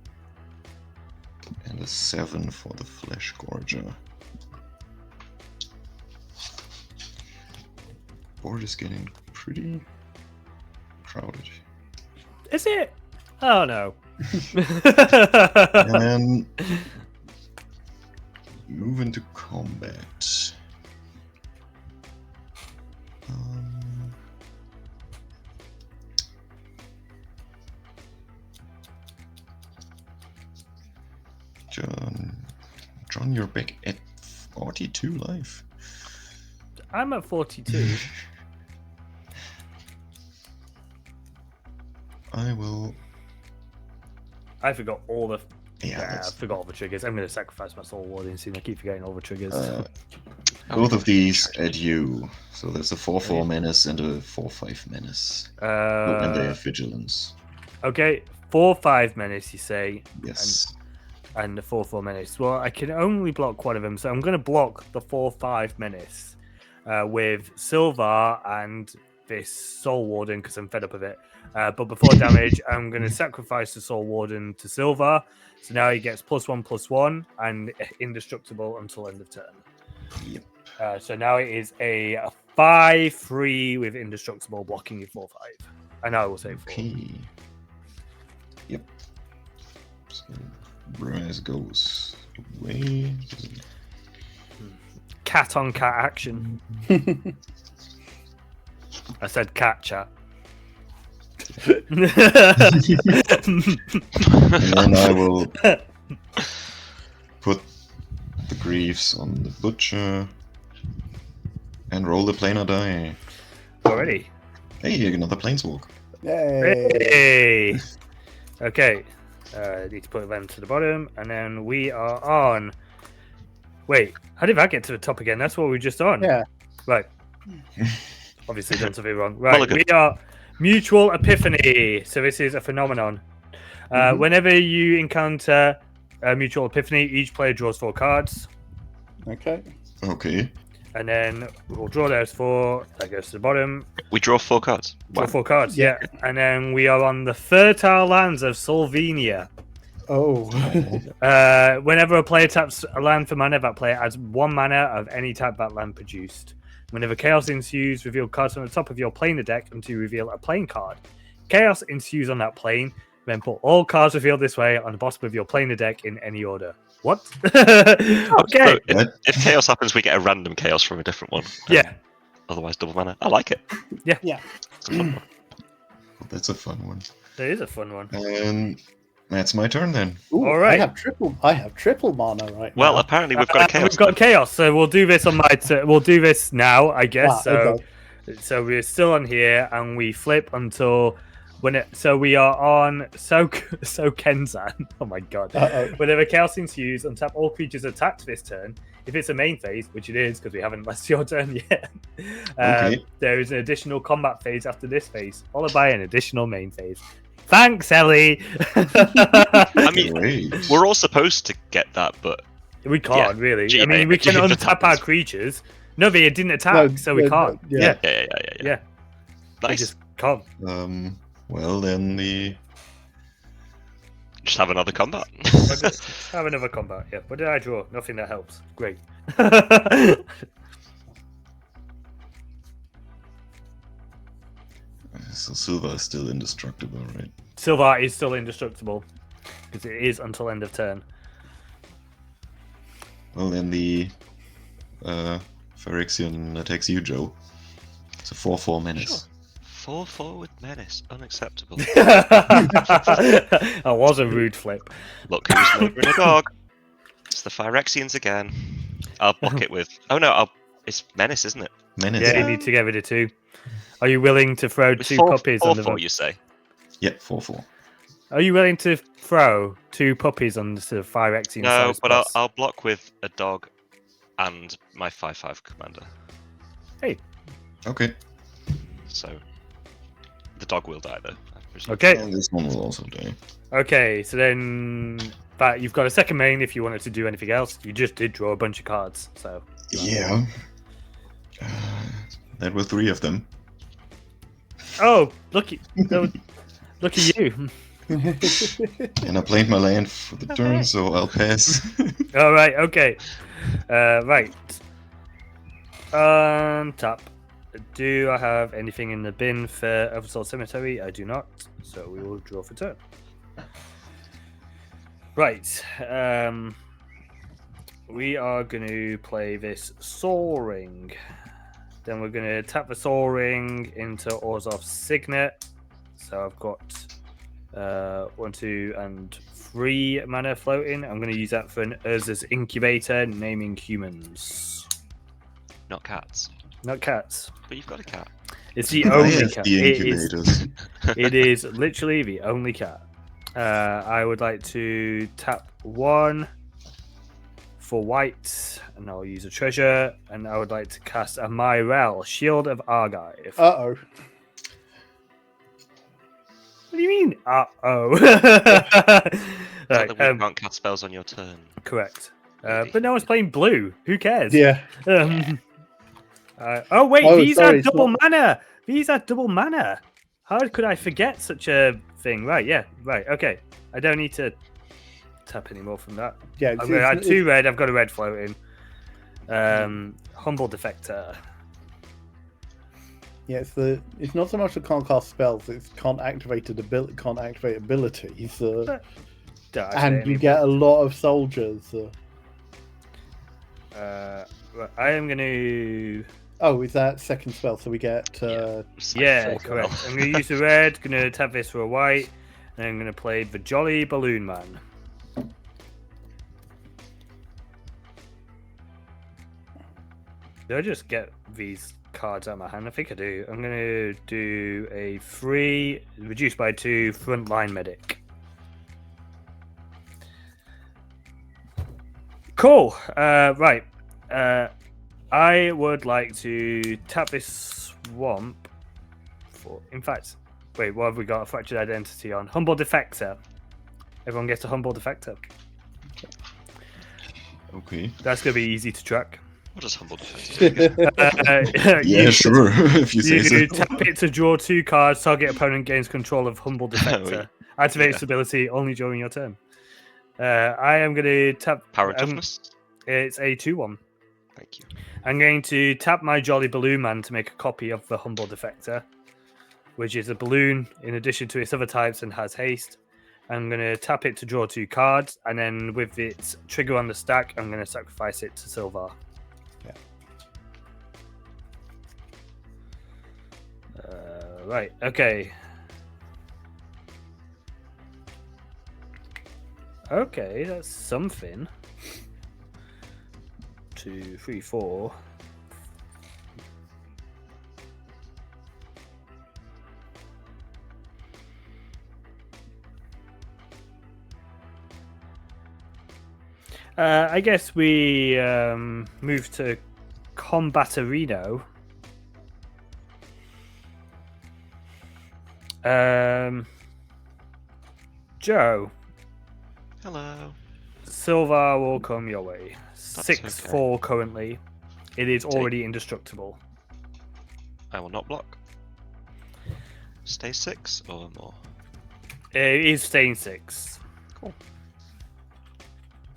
and a 7 for the Flesh Gorger. Board is getting pretty crowded. Is it? Oh, no. And then move into combat. John, you're back at 42 life. I'm at 42. I will. I forgot all the. Yeah, I forgot all the triggers. I'm going to sacrifice my Soul Warding soon. I keep forgetting all the triggers. Both of these at you. So there's a 4/4 menace and a 4/5 menace. And they have vigilance. Okay, 4/5 menace, you say. Yes. And the 4/4 menace. Well, I can only block one of them, so I'm going to block the 4/5 menace with Silvar and this Soul Warden because I'm fed up of it. But before damage, I'm going to sacrifice the Soul Warden to Silvar. So now he gets +1/+1 and indestructible until end of turn. Yep. So now it is a 5/3 with indestructible blocking you 4/5. And I will say 4. Okay. Yep. So Brimaz goes away. Cat on cat action. I said cat chat. And then I will put the Greaves on the Butcher and roll the planar die. Already. Hey, another Planeswalk. Yay. Hey. Okay. Need to put them to the bottom, and then we are on. Wait, how did that get to the top again? That's what we were just on. Yeah. Right. Obviously done something wrong. Right. Mulligan. We are Mutual Epiphany. So this is a phenomenon. Whenever you encounter a Mutual Epiphany, each player draws 4 cards. Okay. Okay. And then we'll draw those 4. That goes to the bottom. We draw 4 cards. Draw 4 cards, yeah. And then we are on the fertile lands of Solvenia. Oh. Whenever a player taps a land for mana, that player adds 1 mana of any type that land produced. Whenever chaos ensues, reveal cards from the top of your planar deck until you reveal a plane card. Chaos ensues on that plane, then put all cards revealed this way on the bottom of your planar deck in any order. What? Okay. So if chaos happens, we get a random chaos from a different one. Yeah. Otherwise, double mana. I like it. Yeah. It's a fun one. That's a fun one. That is a fun one. And that's my turn then. Ooh, All right. I have triple mana right Well, now. apparently we've got a chaos. We've got chaos, so we'll do this on my turn. We'll do this now, I guess. Okay. So we're still on here, and we flip until when it. So we are on so Kenzan. Oh my god! Uh-oh. Whenever chaos ensues, untap all creatures attacked this turn. if it's a main phase, which it is because we haven't left your turn yet, Okay. there is an additional combat phase after this phase, followed by an additional main phase. Thanks, Ellie. I mean, Great. we're all supposed to get that, but We can't really. Gee, I mean, we can it just untap our happens. creatures. No, they didn't attack, so we can't. yeah. Yeah. We Nice. just can't. Well, then the Just have another combat. Have another combat. Yeah. What did I draw? Nothing that helps. Great. so Silvar is still indestructible, right? Silvar is still indestructible because it is until end of turn. Well, then the Phyrexian attacks you, Joe. It's a 4/4 menace. 4/4 with menace, unacceptable. That was a rude flip. Look who's murdering a dog. It's the Phyrexians again. I'll block it with. Oh no, it's menace, isn't it? Menace. Yeah, you need to get rid of 2. Are you willing to throw With 2 four- puppies four, under four, the... you say? Yeah, 4/4. Are you willing to throw 2 puppies under the Phyrexian No, size but plus? I'll block with a dog and my 5/5 commander. Okay. So the dog will die though. I presume. Okay. And this one will also die. Okay, so then... But you've got a second main if you wanted to do anything else. You just did draw a bunch of cards, so... Yeah. That were 3 of them. Oh, look at you. And I played my land for the turn, so I'll pass. All right, okay. Right. Tap. Do I have anything in the bin for Oversoul Cemetery? I do not, so we will draw for turn. Right. We are going to play this Soaring. Then we're going to tap the Soaring into Orzhov's Signet. So I've got 1, 2, and 3 mana floating. I'm going to use that for an Urza's Incubator, naming humans. Not cats. Not cats. But you've got a cat. It's the I only have cat. the It incubators. is literally the only cat. I would like to tap 1 for white, and I'll use a treasure, and I would like to cast a Myrel, Shield of Argive. Uh-oh. What do you mean? Uh-oh. Right, Right, we can't cast spells on your turn. correct. But no one's playing blue. Who cares? Yeah. Oh, wait, Oh, these sorry, are it's double not- mana. These are double mana. How could I forget such a thing? Right, yeah, right, okay. I don't need to tap any more from that. Yeah. I'm going to add 2 red. I've got a red floating. Humble Defector. Yeah, it's not so much that can't cast spells; it's can't activate abilities, Don't activate and you any- get a lot of soldiers. Right, I am going to... Oh, is that second spell? So we get It's like Yeah, 4 correct. spell. I'm going to use the red, going to tap this for a white, and I'm going to play the Jolly Balloon Man. Did I just get these cards out of my hand? I think I do. I'm going to do a 3, reduced by 2, Frontline Medic. Cool. Right. I would like to tap this swamp for... In fact, wait, what have we got? A Fractured Identity on. Humble Defector. Everyone gets a Humble Defector. Okay. That's going to be easy to track. What does Humble Defense do? Yeah, sure. If you say so. You tap it to draw 2 cards. Target opponent gains control of Humble Defector. Activate its ability only during your turn. I am going to tap... Power and Toughness? It's a 2/1. Thank you. I'm going to tap my Jolly Balloon Man to make a copy of the Humble Defector, which is a balloon in addition to its other types and has haste. I'm going to tap it to draw 2 cards, and then with its trigger on the stack, I'm going to sacrifice it to Silvar. Yeah. Right, okay. Okay, that's something. 2, 3, 4. I guess we move to Combaterino. Joe. Hello. Silvar will come your way. That's 6-4 currently. It is Take. already indestructible. I will not block. Stay 6 or more. It is staying 6. Cool.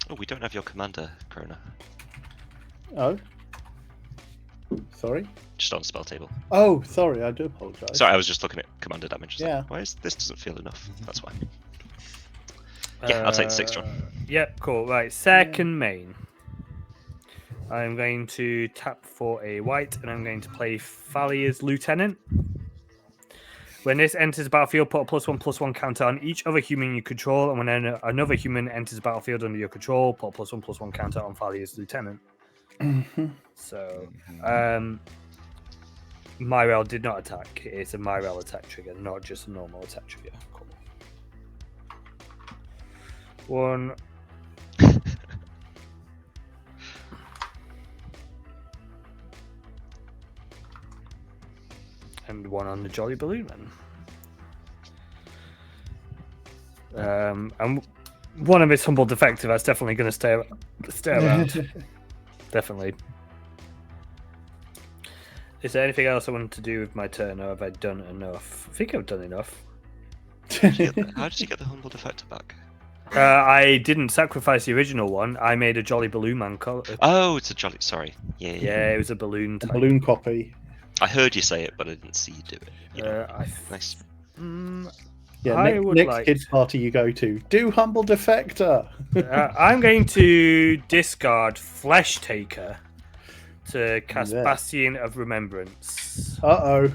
Oh, we don't have your commander, Krona. Oh. Sorry? Just on spell table. Oh, sorry, I do apologise. Sorry, I was just looking at commander damage. Just Yeah. Like, why is this doesn't feel enough? That's why. Yeah, I'll take 6, John. Yep, cool. Right, second main. I'm going to tap for a white, and I'm going to play Fallia's Lieutenant. When this enters the battlefield, put a +1/+1 counter on each other human you control, and when another human enters the battlefield under your control, put a +1/+1 counter on Fallia's Lieutenant. So, Myrel did not attack. It's a Myrel attack trigger, not just a normal attack trigger. Cool. 1. And 1 on the Jolly Balloon then. And one of its humble defective. That's definitely going to stay around. Definitely. Is there anything else I want to do with my turn, or have I done enough? I think I've done enough. How did you get the humble defector back? I didn't sacrifice the original one. I made a Jolly Balloon Man. Oh, it's a jolly. Sorry. Yeah. Yeah, it was a balloon type. Balloon copy. I heard you say it, but I didn't see you do it. You know. Nice. Yeah, I would next like- kids party you go to, do Humble Defector. I'm going to discard Flesh Taker to cast Yeah. Bastion of Remembrance. Uh-oh.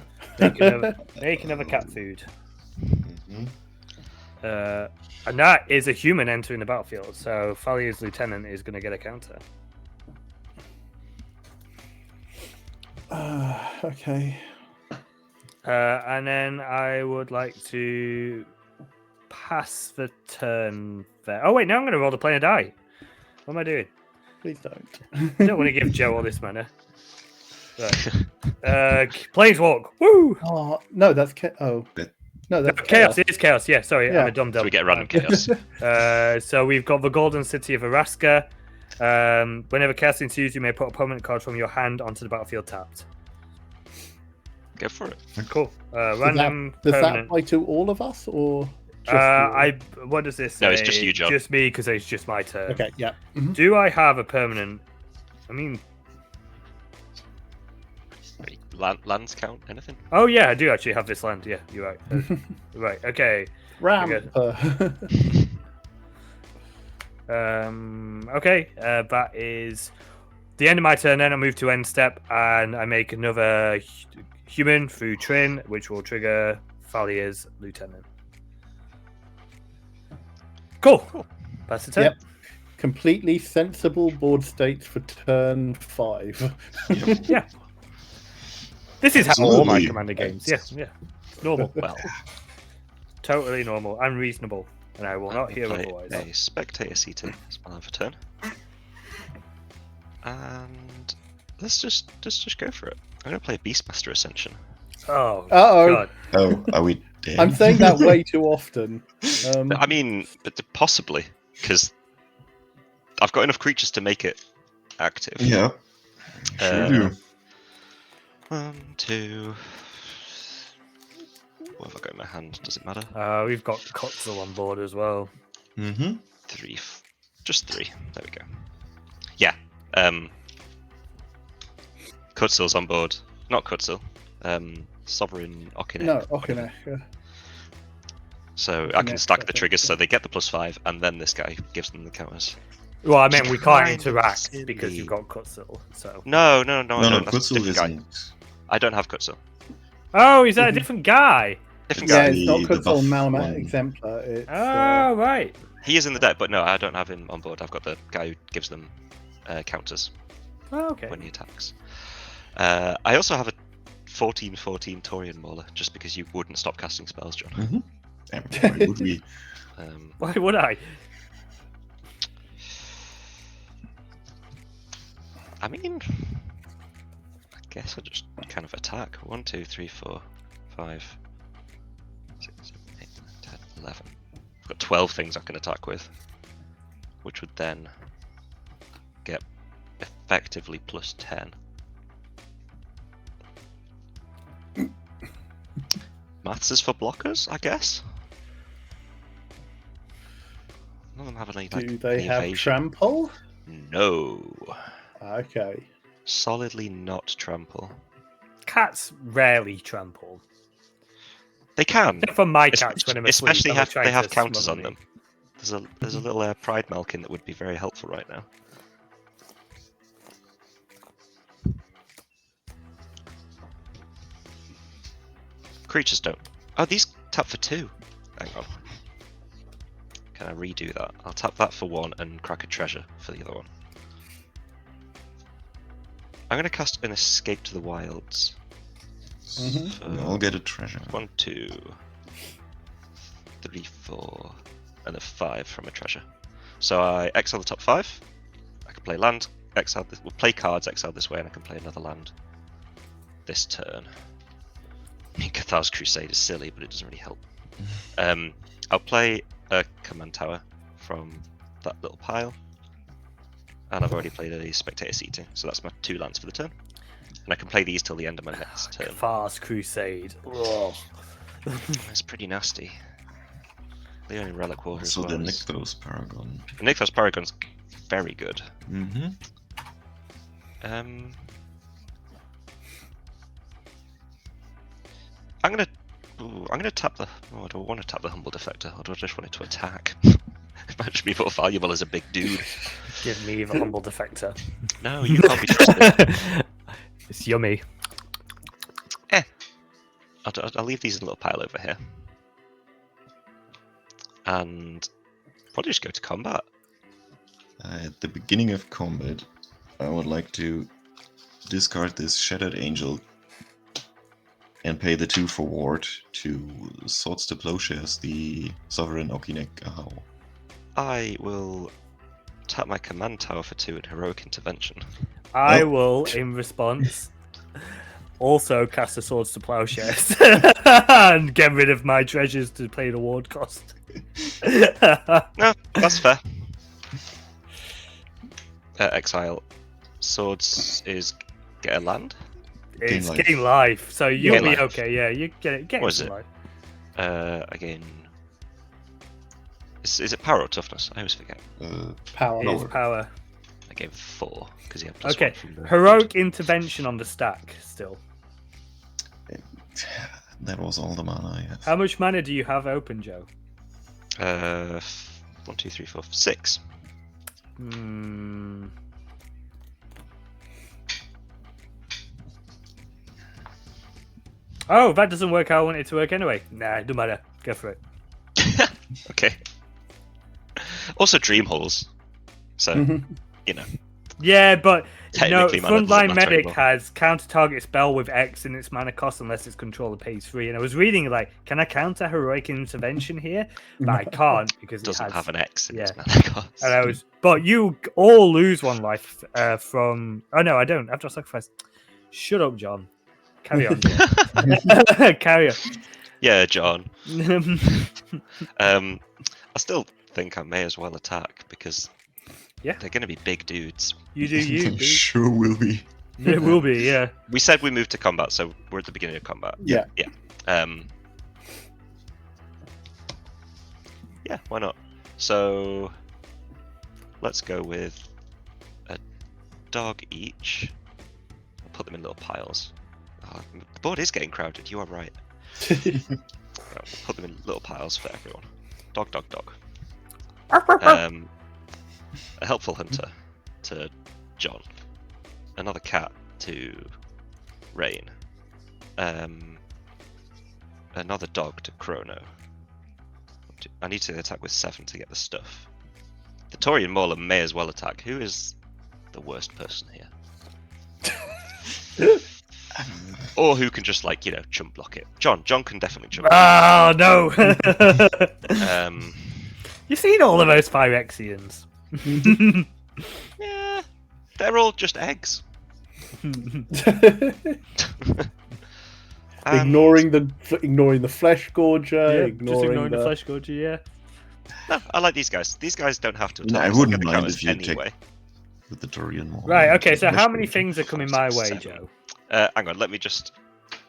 Make another cat food. Mhm. And that is a human entering the battlefield, so Fallia's Lieutenant is going to get a counter. Okay. And then I would like to pass the turn there. Oh, wait, now I'm going to roll the planar die. What am I doing? Please don't. I don't want to give Joe all this mana. Right. Planeswalk. Woo! Oh, no, that's... No, that's Chaos. It is Chaos. Yeah, sorry. Yeah. I'm a dumb. So we get random chaos. So we've got the Golden City of Araska. Whenever chaos ensues, you may put a permanent card from your hand onto the battlefield tapped. Go for it. Cool. Does Random that permanent. apply to all of us, or just you? What does this say? No, it's just you, John. Just me, because it's just my turn. Okay, yeah. Mhm. Do I have a permanent? I mean, Lands count? Anything? oh yeah, I do actually have this land. Yeah, you're right. Right. Okay. Ramp. Okay. That is the end of my turn. Then I move to end step, and I make another human through Trynn, which will trigger Fallia's Lieutenant. Cool. That's the turn. Yep. Completely sensible board states for turn 5. Yeah. This is how all my Absolutely. commander games. Yeah. It's normal. Well, totally normal and reasonable, and I will not hear Play otherwise. a spectator seater as well for turn. And let's just go for it. I'm gonna play Beastmaster Ascension. Oh, Uh-oh. God. Oh, are we dead? I'm saying that way too often. I mean, but possibly because I've got enough creatures to make it active. Yeah, sure do. 1, 2. What have I got in my hand? Does it matter? We've got Kotzel on board as well. Mm-hmm. 3. Just 3. There we go. Yeah. Kutzel's on board. Not Kutzel. Sovereign Okinek. No, Okinek. Yeah. So I can Okinek, stack the okay, triggers yeah. so they get the +5, and then this guy gives them the counters. Well, I mean, we can't Kind of interact silly. because you've got Kotzel. So. No, I No, don't. That's a Kutzel different guy. isn't. I don't have Kutzel. Oh, is that a different guy? Different Yeah, guy. it's not The Kutzel buff Malamat one. Exemplar. It's, Oh, right. He is in the deck, but no, I don't have him on board. I've got the guy who gives them counters Oh, okay. when he attacks. I also have a 14/14 Taurian Mauler, just because you wouldn't stop casting spells, John. Mm-hmm. Why would we? Why would I? I mean, I guess I just kind of attack. 1, 2, 3, 4, 5, 6, 7, 8, 9, 10, 11. I've got 12 things I can attack with, which would then get effectively plus 10. Maths is for blockers, I guess. None of them have any, like, Do they any have evasion. trample? No. Okay. Solidly not trample. Cats rarely trample. They can. Except for my cats when I'm asleep. Especially and they're trying they have to counters smother on me. them. There's a little pride malkin that would be very helpful right now. Creatures don't. Oh, these tap for 2. Hang on. Can I redo that? I'll tap that for 1 and crack a treasure for the other one. I'm going to cast an Escape to the Wilds. We all get a treasure. 1, 2, 3, 4, and a 5 from a treasure. So I exile the top 5. I can play land, exile this. We'll play cards, exile this way, and I can play another land this turn. I mean, Cathar's Crusade is silly, but it doesn't really help. I'll play a command tower from that little pile, and I've already played a Spectator Seating, so that's my 2 lands for the turn. And I can play these till the end of my next turn. Fast Crusade. Ugh. It's pretty nasty. The only relic warrior as So well. the Nykthos Paragon. The Nykthos Paragon's very good. Mm-hmm. I'm gonna tap the. Oh, do I want to tap the Humble Defector, or do I just want it to attack? It might just be more valuable as a big dude. Give me the Humble Defector. No, you can't be trusted. It's yummy. I'll leave these in a little pile over here, and probably just go to combat. At the beginning of combat, I would like to discard this Shattered Angel and pay the 2 for ward to Swords to Plowshares the Sovereign Okinek Ahau. I will tap my command tower for 2 and Heroic Intervention. I will, in response, also cast a Swords to Plowshares and get rid of my treasures to pay the ward cost. No, that's fair. Exile. Swords is get a land. It's life. gain life, so you'll Gain be life. okay. Yeah, you get What is some it? life. Again. Is it power or toughness? I always forget. Power. It is power. I gave 4 because he had plus Okay, 1 from the heroic intervention on the stack still. That was all the mana I had. How much mana do you have open, Joe? 1, 2, 3, 4, 6. Hmm. Oh, that doesn't work how I want it to work anyway. Nah, it doesn't matter. Go for it. Okay. Also, dream holes. So, you know. Yeah, but no, Technically, mana doesn't Frontline matter Medic anymore. has counter target spell with X in its mana cost unless its controller pays 3. And I was reading like, can I counter heroic intervention here? But I can't because it Doesn't has. have an X in its yeah. mana cost. And I was, but you all lose 1 life from. Oh no, I don't. After I sacrifice. Shut up, John. Carry on. Carry on. Yeah, John. I still think I may as well attack because Yeah. they're going to be big dudes. You do you. dude. Sure will be. It will be, yeah. We said we moved to combat, so we're at the beginning of combat. Yeah. Yeah, why not? So let's go with a dog each. I'll put them in little piles. Oh, the board is getting crowded, you are right. Right, we'll put them in little piles for everyone. Dog, dog, dog. A helpful hunter to John. Another cat to Rayne. Another dog to Chrono. I need to attack with 7 to get the stuff. The Taurian Mauler may as well attack. Who is the worst person here? Or who can just, like, you know, jump block it? John can definitely jump Oh, no! block. You've seen all of those Phyrexians. Yeah. They're all just eggs. ignoring the flesh gorger, just ignoring the flesh gorger. Yeah. No, I like these guys. These guys don't have to attack. No, I us. wouldn't They're gonna mind kill if you us anyway. with the Dorian Maul. Right. Okay. So Flesh how many gorger. things are coming my way, 7. Joe? Hang on. Let me just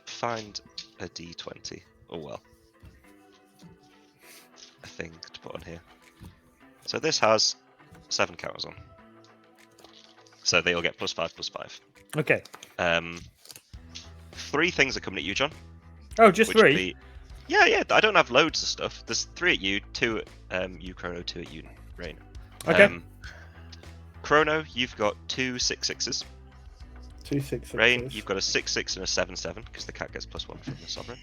find a D20. Oh well. A thing to put on here. So this has 7 counters on. So they all get +5/+5. Okay. 3 things are coming at you, John. Oh, just which would 3. be- Yeah. I don't have loads of stuff. There's 3 at you, 2 at you, Chrono, 2 at you, Rayne. Okay. Chrono, you've got 2 6/6s. 2 6 Rayne, you've got a 6/6 and a 7/7 because the cat gets +1 from the sovereign.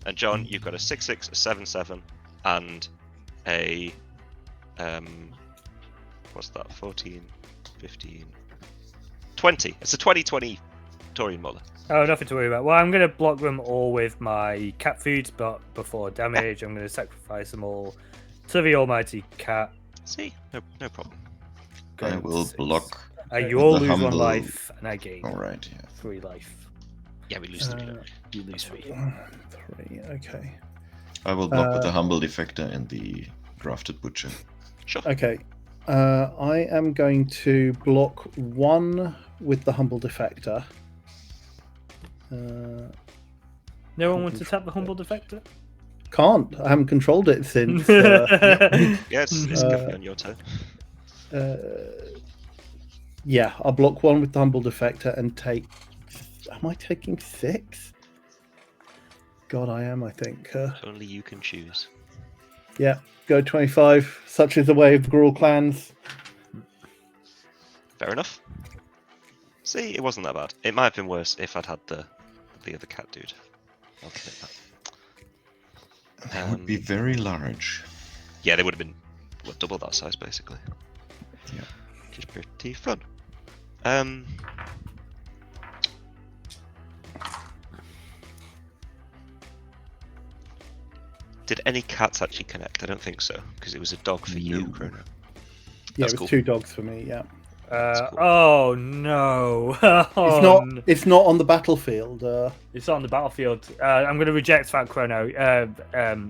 And John, you've got a 6/6, a 7/7, and a what's that? 14, 15, 20. It's a 20/20 Taurian Mauler. Oh, nothing to worry about. Well, I'm going to block them all with my cat foods, but before damage, I'm going to sacrifice them all to the almighty cat. See, no problem. I will block. You all the lose humble- 1 life, and I gain Alright, yeah. 3 life. Yeah, we lose 3. don't we? You lose 3. 3. Okay. I will block with the Humble Defector and the Grafted Butcher. Sure. Okay. I am going to block 1 with the Humble Defector. No one wants to tap the humble defector? Can't. I haven't controlled it since. Yeah, it's gonna be on your turn. Yeah, I'll block 1 with the Humble Defector and take. Am I taking 6? God, I am, I think. Only you can choose. Yeah, go 25. Such is the way of the Gruul clans. Fair enough. See, it wasn't that bad. It might have been worse if I'd had the other cat dude. I'll admit that. That would be very large. Yeah, they would have been double that size basically. Yeah. Which is pretty fun. Did any cats actually connect? I don't think so, because it was a dog for you, No. Chrono. Yeah, That's it was cool. 2 dogs for me. Yeah, cool. Oh no! Oh, it's not on the battlefield. It's not on the battlefield. I'm going to reject that Chrono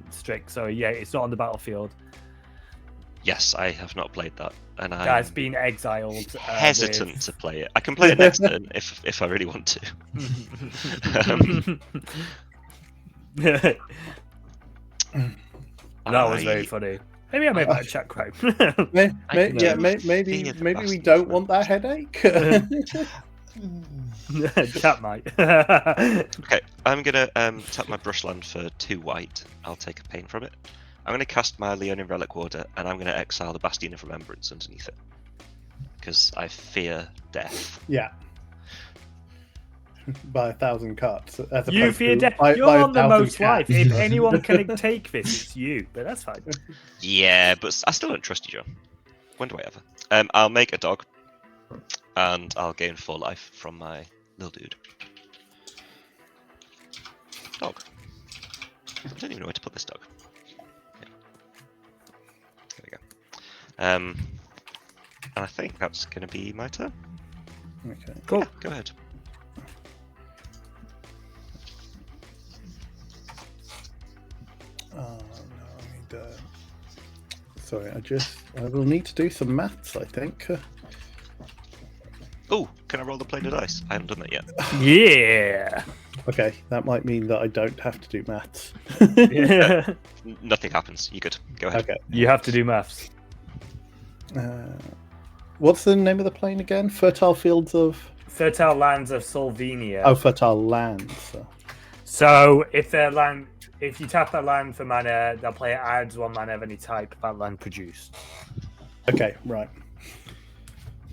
strict. So yeah, it's not on the battlefield. Yes, I have not played that, and That's I'm been exiled. hesitant to play it. I can play it next turn if I really want to. That was very funny. Maybe I made that a chat crime. Maybe we don't want that headache. Chat might. Okay, I'm gonna tap my brushland for 2 white. I'll take a pain from it. I'm gonna cast my Leonin Relic Warder, and I'm gonna exile the Bastion of Remembrance underneath it, because I fear death. Yeah. By 1,000 cuts. As You opposed fear to death. by You're on the 1,000 most life. cats. If anyone can take this, it's you. But that's fine. Yeah, but I still don't trust you, John. When do I ever? I'll make a dog, and I'll gain 4 life from my little dude. Dog. I don't even know where to put this dog. Yeah. There we go. And I think that's going to be my turn. Okay. Cool. Yeah, go ahead. Oh no, I need. Sorry, I will need to do some maths. I think. Oh, can I roll the plane of dice? I haven't done that yet. Yeah. Okay, that might mean that I don't have to do maths. Nothing happens. You good? Go ahead. Okay. You have to do maths. What's the name of the plane again? Fertile Fields of. Fertile lands of Solvenia. Oh, Fertile Lands. So if you tap that land for mana, that player adds 1 mana of any type that land produced. Okay, right.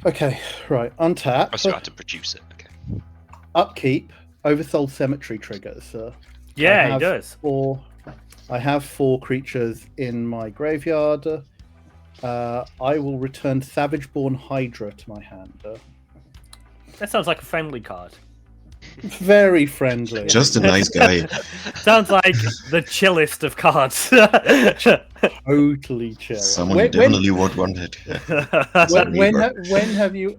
Okay, right. Untap. Oh, so I have to produce it. Okay. Upkeep. Oversoul Cemetery triggers. Yeah, I he have does. I have 4 creatures in my graveyard. I will return Savageborn Hydra to my hand. That sounds like a friendly card. Very friendly. Just a nice guy. Sounds like the chillest of cards. Totally chill. Someone you definitely would want it. When have you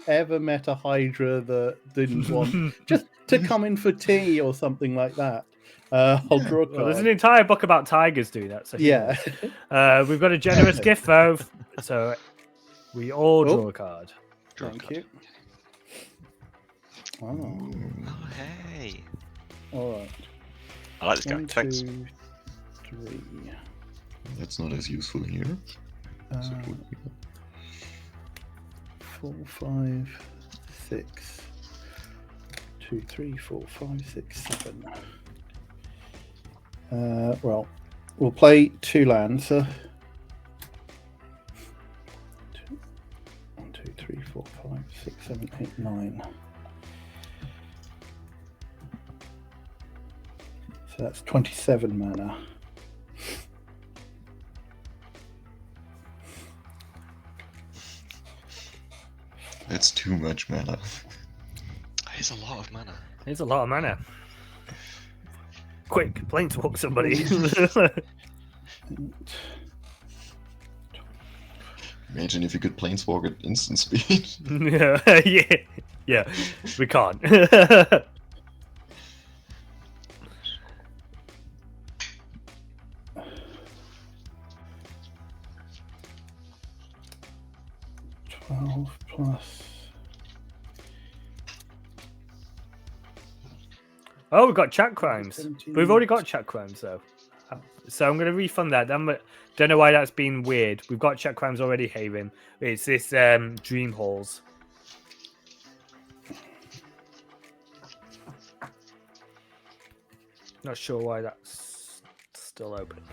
ever met a Hydra that didn't want just to come in for tea or something like that? I'll draw a card. Well, there's an entire book about tigers doing that. So Yeah. We've got a generous gift though, so we all draw a card. Thank you. Oh. Oh, hey. All right. I like this guy. 1, Thanks. 2, 3. That's not as useful here. as it would be. 4, 5, 6. 2, 3, 4, 5, 6, 7. Well, we'll play 2 lands. 1, 2, 3, 4, 5, 6, 7, 8, 9. So that's 27 mana. That's too much mana. It's a lot of mana. It's a lot of mana. Quick, planeswalk somebody. Imagine if you could planeswalk at instant speed. yeah, we can't. Plus. Oh, we've got chat crimes. 17. We've already got chat crimes though, so I'm going to refund that. Don't know why that's been weird. We've got chat crimes already, Haven. It's this Dream Halls. Not sure why that's still open.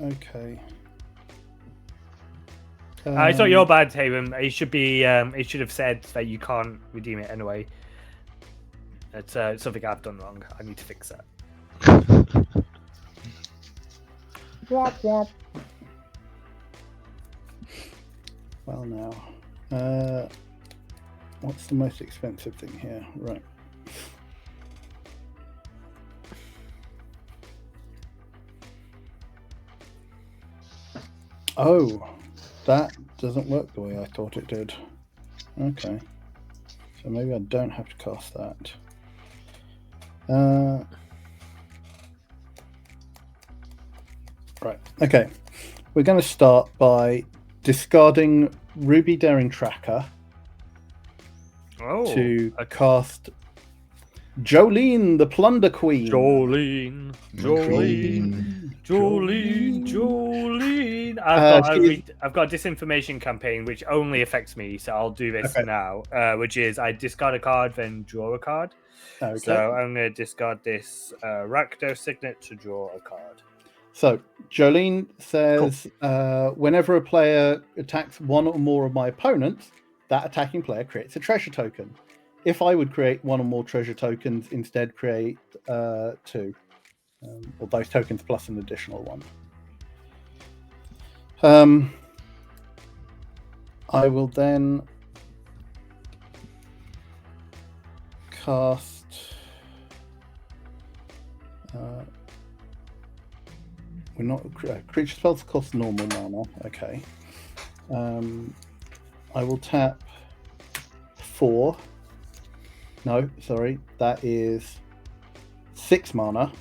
Okay. It's not your bad, Haven. It should be. It should have said that you can't redeem it anyway. It's something I've done wrong. I need to fix that. Wop, wop. Well, now, what's the most expensive thing here? Right. Oh, that doesn't work the way I thought it did. Okay. So maybe I don't have to cast that. Right. Okay. We're going to start by discarding Ruby Daring Tracker to cast Jolene, the Plunder Queen. Jolene. I've got a disinformation campaign which only affects me, so I'll do this now. Which is I discard a card, then draw a card. Okay. So I'm going to discard this Rakdos Signet to draw a card. So Jolene says, whenever a player attacks one or more of my opponents, that attacking player creates a treasure token. If I would create one or more treasure tokens, instead create 2. Or those tokens plus an additional one. I will then cast we're not creature spells cost normal mana. Okay. I will tap 4. No, sorry, that is 6 mana.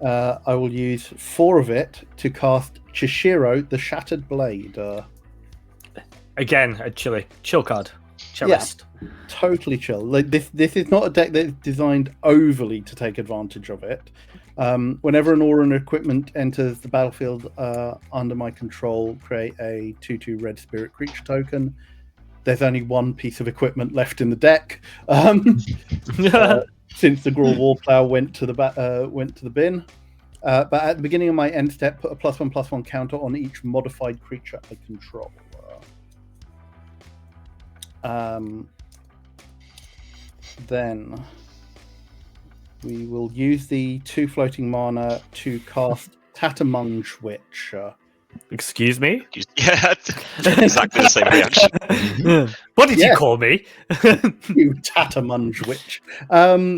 I will use 4 of it to cast Chishiro, the Shattered Blade. Again, a chill card. Chillest. Yeah, totally chill. Like this is not a deck that's designed overly to take advantage of it. Whenever an aura and equipment enters the battlefield under my control, create a 2/2 red spirit creature token. There's only one piece of equipment left in the deck. Since the Grawl Warplow went to the bin. But at the beginning of my end step, put a +1/+1 counter on each modified creature I control. Then we will use the 2 floating mana to cast Tatamung Witch. Excuse me? Yeah, exactly the same reaction. What did you Yes. call me? You Tattermunge witch.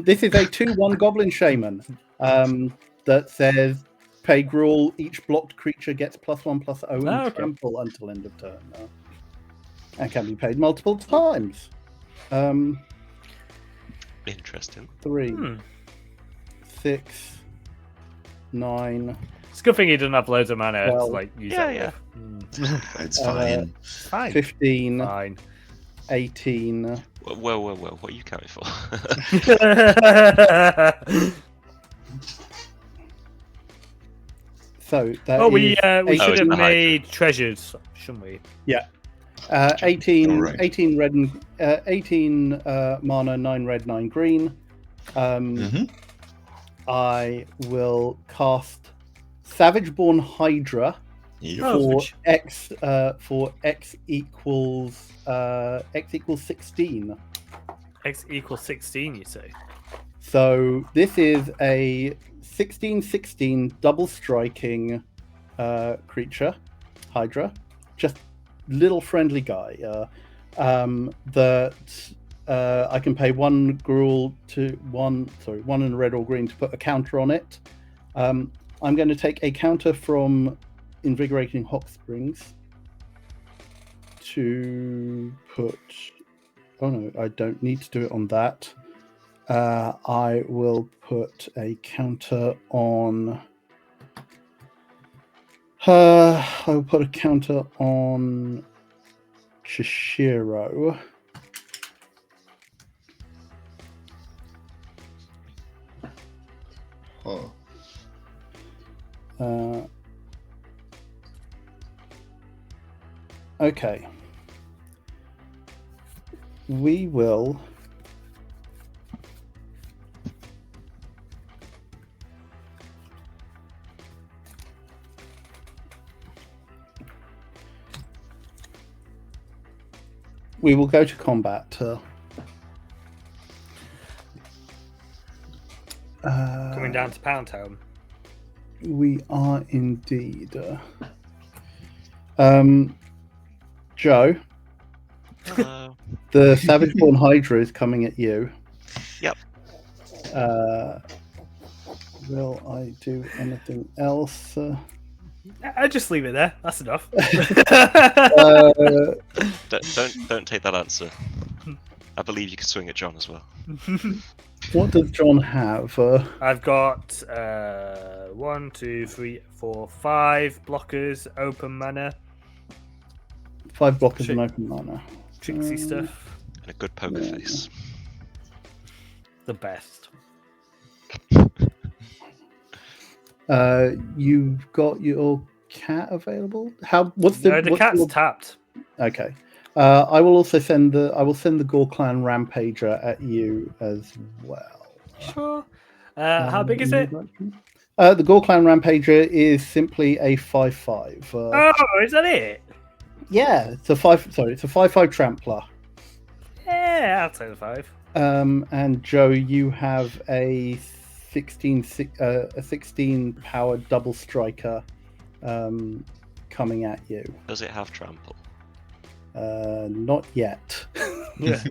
This is a 2/1 Goblin Shaman that says pay Gruul. Each blocked creature gets +1/+0 and okay. trample until end of turn. And can be paid multiple times. Interesting. 3, 6, 9. It's a good thing he doesn't have loads of mana to Well, like use yeah, that yeah. with. It's fine. Fine. 15, Fine. 18. Whoa. What are you counting for? So that we is should have it's the made treasures, shouldn't we? 18, All right. 18 red and 18 mana, 9 red, 9 green. I will cast Savageborn Hydra Yep. Oh. for X equals 16. X equals 16, you say? So this is a 16/16 double striking creature, Hydra, just little friendly guy that I can pay 1 Gruul to 1 in red or green to put a counter on it. I'm going to take a counter from Invigorating Hot Springs to put. Oh no, I don't need to do it on that. I will put a counter on. I will put a counter on Chishiro. Oh. Okay. We will. We will go to combat. Coming down to Pound Town. We are indeed. Joe, the Savageborn Hydra is coming at you. Yep. Will I do anything else? I just leave it there. That's enough. Don't take that answer. I believe you can swing at John as well. What does John have? I've got 1, 2, 3, 4, 5 blockers, open mana, 5 blockers and open mana. tricksy stuff. And a good poker face. The best. You've got your cat available. What's the? No, the what's cat's your- tapped. Okay. I will also send the Gore Clan Rampager at you as well. Sure. How big is it? The Gore Clan Rampager is simply a 5/5. Oh, is that it? Yeah, it's a 5. Sorry, it's a 5/5 trampler. Yeah, I'll take the 5. And Joe, you have a 16 powered double striker coming at you. Does it have trample? Not yet. Yeah.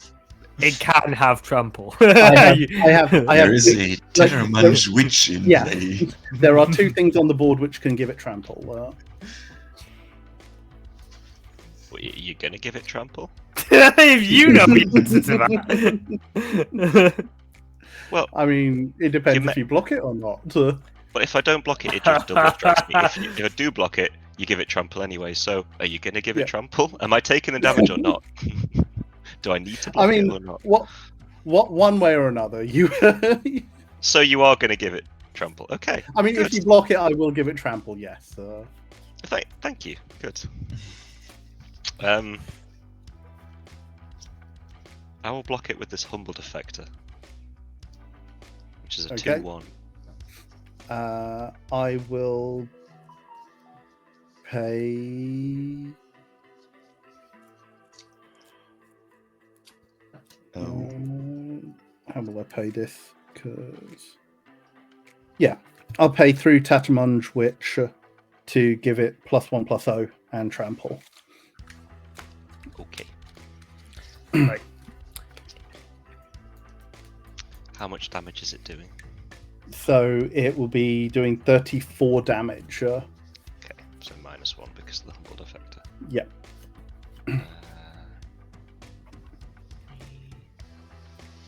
It can have trample. I have There is two- a Tattermunge witch in Yeah. play. There are 2 things on the board which can give it trample. You gonna give it trample? If you know the answer to that. Well, I mean, it depends You if you block it or not. but if I don't block it, it just double strikes me. If I do block it, you give it trample anyway. So, are you gonna give Yeah. it trample? Am I taking the damage or not? Do I need to block it or not? what one way or another? You. So you are gonna give it trample? Okay. I mean, good. if you block it, I will give it trample. Yes. Thank you. Good. I will block it with this Humble Defector, which is a Okay. 2/1. I will pay. Oh. How will I pay this? Because I'll pay through Tattermunge, which to give it +1/+0 and trample. Okay. Right. How much damage is it doing? So it will be doing 34 damage. Okay, so -1 because of the humbled effector. Yeah.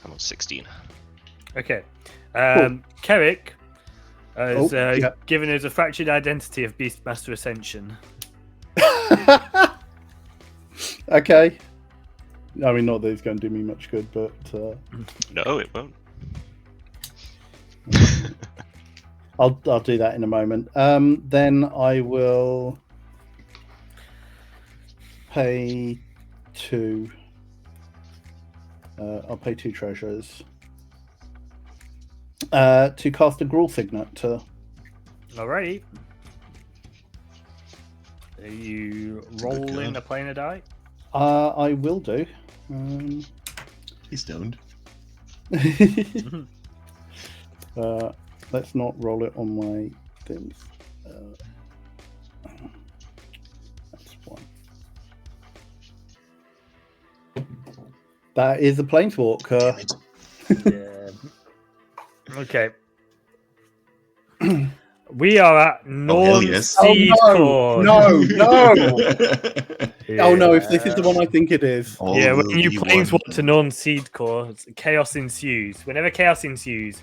I'm on 16. Okay. Cool. Kerrick has yeah. given us a fractured identity of Beastmaster Ascension. Okay. I mean, not that it's going to do me much good, but No, it won't. I'll do that in a moment. Then I will pay 2. I'll pay 2 treasures to cast a Gruul Signet. Alrighty. Are you It's a good rolling card. a planar die? I will do. He's stoned. Let's not roll it on my things. That's 1. That is a Planeswalker. Damn it. Yeah. Okay. We are at hell Norns yes. Seedcore. No, no! Yeah. Oh no, if this is the one I think it is. All Yeah, when will you be planeswalk one. to Norns Seedcore, chaos ensues. Whenever chaos ensues,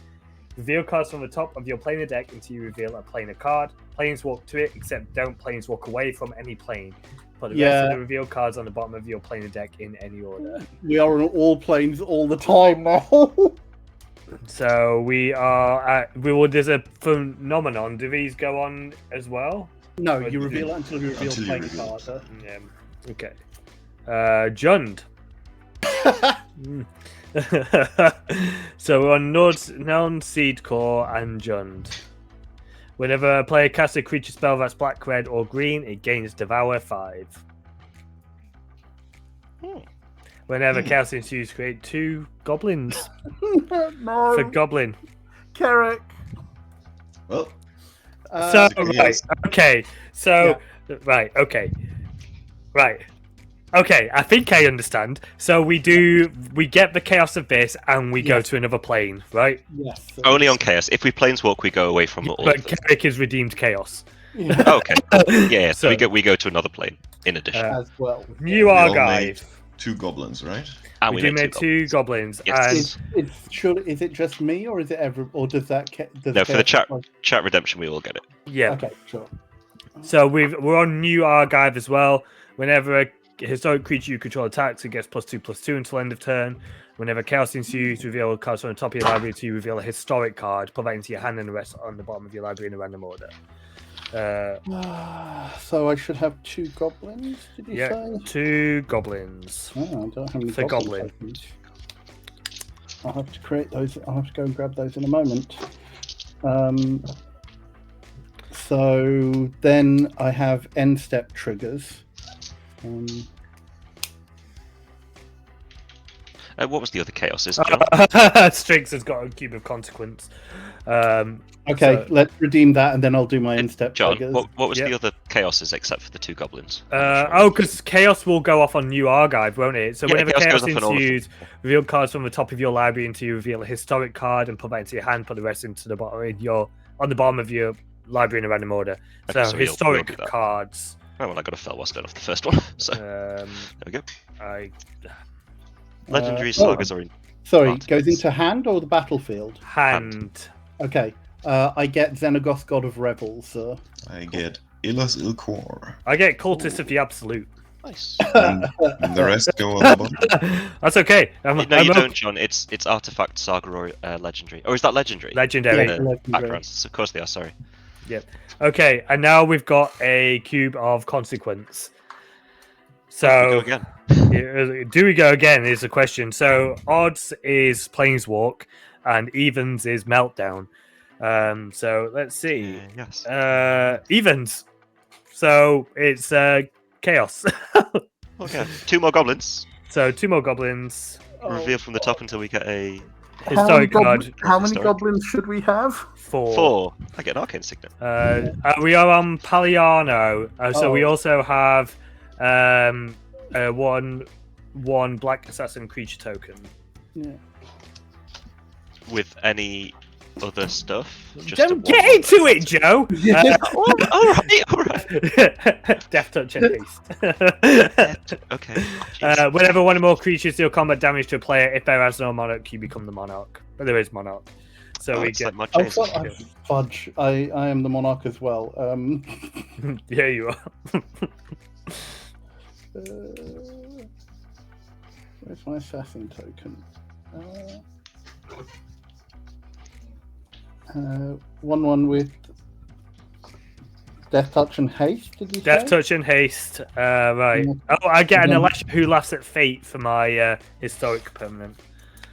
reveal cards from the top of your planar deck until you reveal a planar card. Planeswalk to it, except don't planeswalk away from any plane. Put the rest of the reveal cards on the bottom of your planar deck in any order. We are on all planes all the time now. So we are at. There's a phenomenon. Do these go on as well? No, you reveal it until you reveal Until you plane reveal. card. Yeah. Okay. Jund. So we're on Norns Seedcore and Jund. Whenever a player casts a creature spell that's black, red, or green, it gains Devourer 5. Whenever chaos ensues, create 2 goblins No, for goblin. Carrick. Well, So okay, right, yes. okay. So right, okay, right. Okay, I think I understand. So we get the chaos of this, and we go Yes. to another plane, right? Yes. Only on chaos. If we planeswalk, we go away from all But of them. Carrick is redeemed chaos. Yeah, Okay. Yeah, so So- we go to another plane in addition. as well. New We all Archive. made 2 goblins, right? And We do made make 2 goblins, Yes. Is it just me, or is it or does that? Does No, for the Chaos- Chat redemption, we all get it. and yeah. Okay, sure. So we're on New Archive as well. Whenever a historic creature you control attacks, it gets +2/+2 until end of turn. Whenever chaos ensues, reveal cards from the top of your library to reveal a historic card. Put that into your hand and the rest on the bottom of your library in a random order. So I should have 2 goblins. Did you Yeah, say? 2 goblins. Oh, I don't have any For goblin goblin. tokens. I'll have to create those. I'll have to go and grab those in a moment. So then I have end step triggers. What was the other chaoses, John? Strix has got a cube of consequence. Okay, So- let's redeem that, and then I'll do my end step John, triggers. what was Yep. the other chaoses except for the 2 goblins? Because chaos will go off on New Archive, won't it? So Yeah, whenever chaos chaos goes off on all of them. ensues, reveal cards from the top of your library until you reveal a historic card and put that into your hand. Put the rest into the bottom on the bottom of your library in a random order. Okay, So so we'll historic do that. cards. Oh, well, I got a Felwastone off the first one. So there we go. Legendary sagas are in. Sorry, Artifacts. goes into hand or the battlefield? Hand. Okay, I get Xenagoth, God of Revels. I get Illas Ilkor. I get Cultist of the Absolute. Nice. And the rest go on the bottom. That's okay. No, you I'm don't, John. It's artifact, saga, or legendary. Or is that legendary? Legendary. Yeah. Legendary. Backgrounds. Of course they are. Sorry. Okay, and now we've got a cube of consequence. We go So, again. do we go again? Is the question. So, odds is Planeswalk, and evens is Meltdown. So let's see. Yes. Evens. So it's chaos. Okay. 2 more goblins. So 2 more goblins. Reveal from the top until we get a Historic card. How many Historic. goblins should we have? 4. 4. I get an arcane signet. We are on Paliano, so we Oh. also have one black assassin creature token. Yeah. With any other stuff? Just Don't a get 1/1 into it, assassin. Joe. All right. Death touch and haste. Okay. Jeez. Whenever one or more creatures deal combat damage to a player, if there has no monarch, you become the monarch. But there is monarch, so Oh, we it's get. like Oh, Planechase. fudge! I am the monarch as well. Yeah, you are. Where's my assassin token? 1/1 with death touch and haste. Did you Death say? touch and haste. Right. Oh, I get an Elisha who laughs at fate for my historic permanent.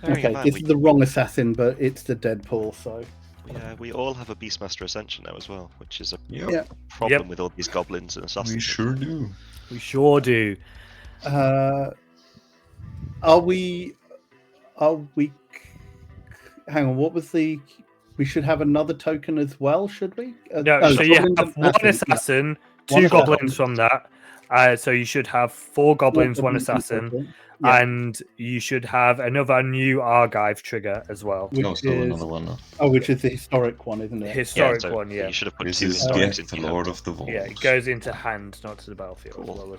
Bearing in Okay, mind this we- is the wrong assassin, but it's the Deadpool. So Yeah, we all have a Beastmaster Ascension now as well, which is a Yep, Yeah. problem Yep. with all these goblins and we assassins. sure do. We sure do. are we? Hang on. What was the? We should have another token as well, should we? No, oh, so you goblins have and one assassins, yeah. assassin, One 2 assassin. goblins from that. So you should have 4 goblins, 1 assassin, Yeah. and you should have another new Argive trigger as well. Which No, still is- another one. No? Oh, which is the historic one, isn't it? Historic so one, yeah. You should have put This 2 is historics Death, in the your Lord hand. of the Vault. Yeah, it goes into hand, not to the battlefield. Cool. Well,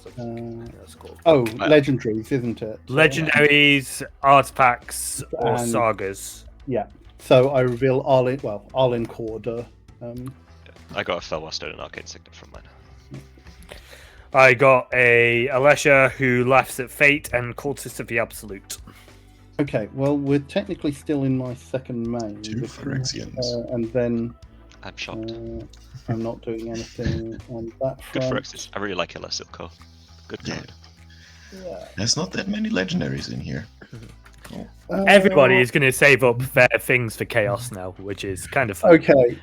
that's cool. Oh, legendaries, isn't it? Legendaries, artifacts, or And- sagas. Yeah. So I reveal Arlen Corder. I got a Felwar Stone and Arcane Signet from mine. I got a Elisha who laughs at fate and cultist of the absolute. Okay, well, we're technically still in my second main. 2 Phyrexians. And then I'm shocked. I'm not doing anything on that Good front. Phyrexis. I really like Silvar. Good Yeah. card. Yeah. There's not that many legendaries in here. Everybody is going to save up their things for chaos now, which is kind of fun. Okay,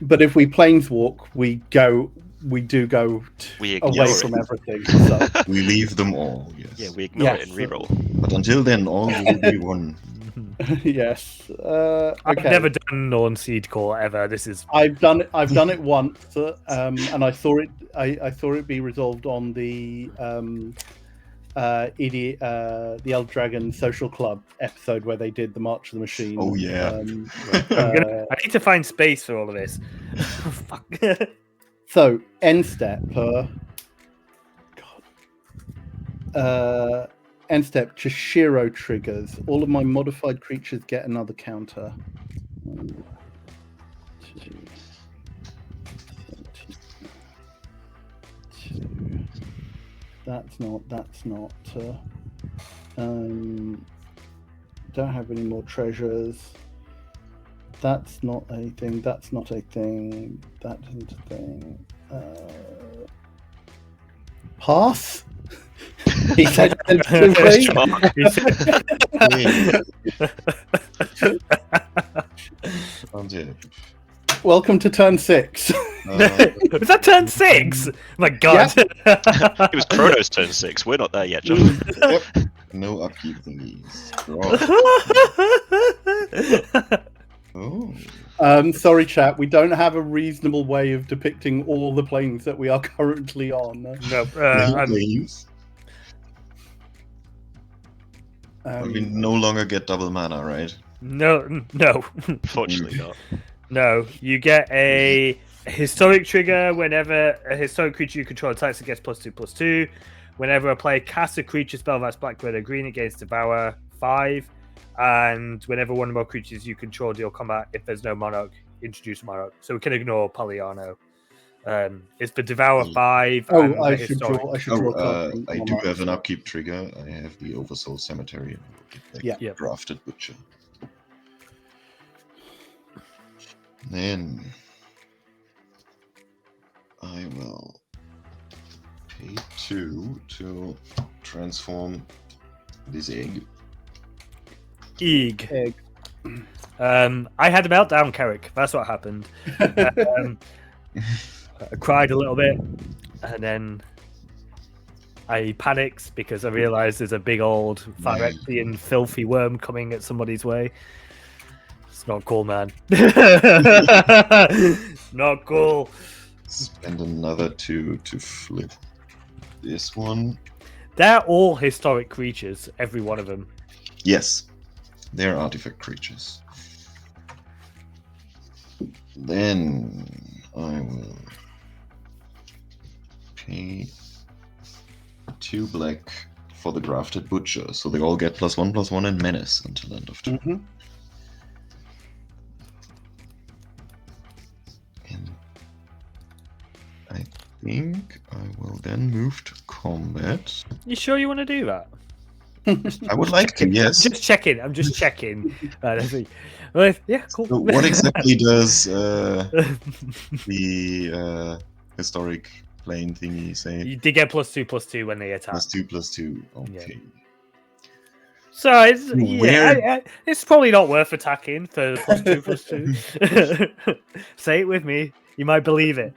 but if we planeswalk, we do go We ignore away it. from everything. So. We leave them all, yes. Yeah, we ignore it Yes. and reroll. But until then, all will be one. Yes. I've Okay. never done Norns Seedcore ever. This is I've done it once, and I saw it be resolved on the the Elder Dragon Social Club episode where they did the March of the Machine. Oh, yeah. I need to find space for all of this. Fuck. So end step. End step. Chishiro triggers. All of my modified creatures get another counter. 1, 2, 32. That's not. Don't have any more treasures. That's not a thing. That's not a thing. That isn't a thing. Pass. He said tentatively. Sounds it. Welcome to turn 6. Was that turn 6? My God. It was Chrono's turn 6. We're not there yet, John. Yep. No upkeep thingies. Oh. Sorry, chat. We don't have a reasonable way of depicting all the planes that we are currently on. No, Planes. We no longer get double mana, right? no. Unfortunately not. No, you get a historic trigger whenever a historic creature you control attacks and gets +2/+2. Whenever a player casts a creature spell that's black, red, or green against Devourer, 5. And whenever one or more creatures you control deal combat, if there's no monarch, introduce monarch. So we can ignore Paliano. It's the Devourer 5. Oh, and I the should historic. draw. I should draw. something I on do that. have an upkeep trigger. I have the Oversoul Cemetery. Yeah. Yep. Drafted Butcher. Then I will pay 2 to transform this egg. Eeg. Egg. I had a meltdown, Carrick. That's what happened. I cried a little bit, and then I panics because I realise there's a big old Phyrexian filthy worm coming at somebody's way. It's not cool, man. Not cool. Spend another 2 to flip this one. They're all historic creatures, every one of them. Yes, they're artifact creatures. Then I will pay 2 black for the Grafted Butcher, so they all get +1/+1 and menace until end of turn. Mm-hmm. And I think I will then move to combat. You sure you want to do that? I would like to, yes. Just checking. I'm just checking. Let's see. Well, yeah, cool. So what exactly does the historic plane thingy say? You did get +2/+2 when they attack. +2/+2. Okay. So it's it's probably not worth attacking for +2/+2. Say it with me. You might believe it.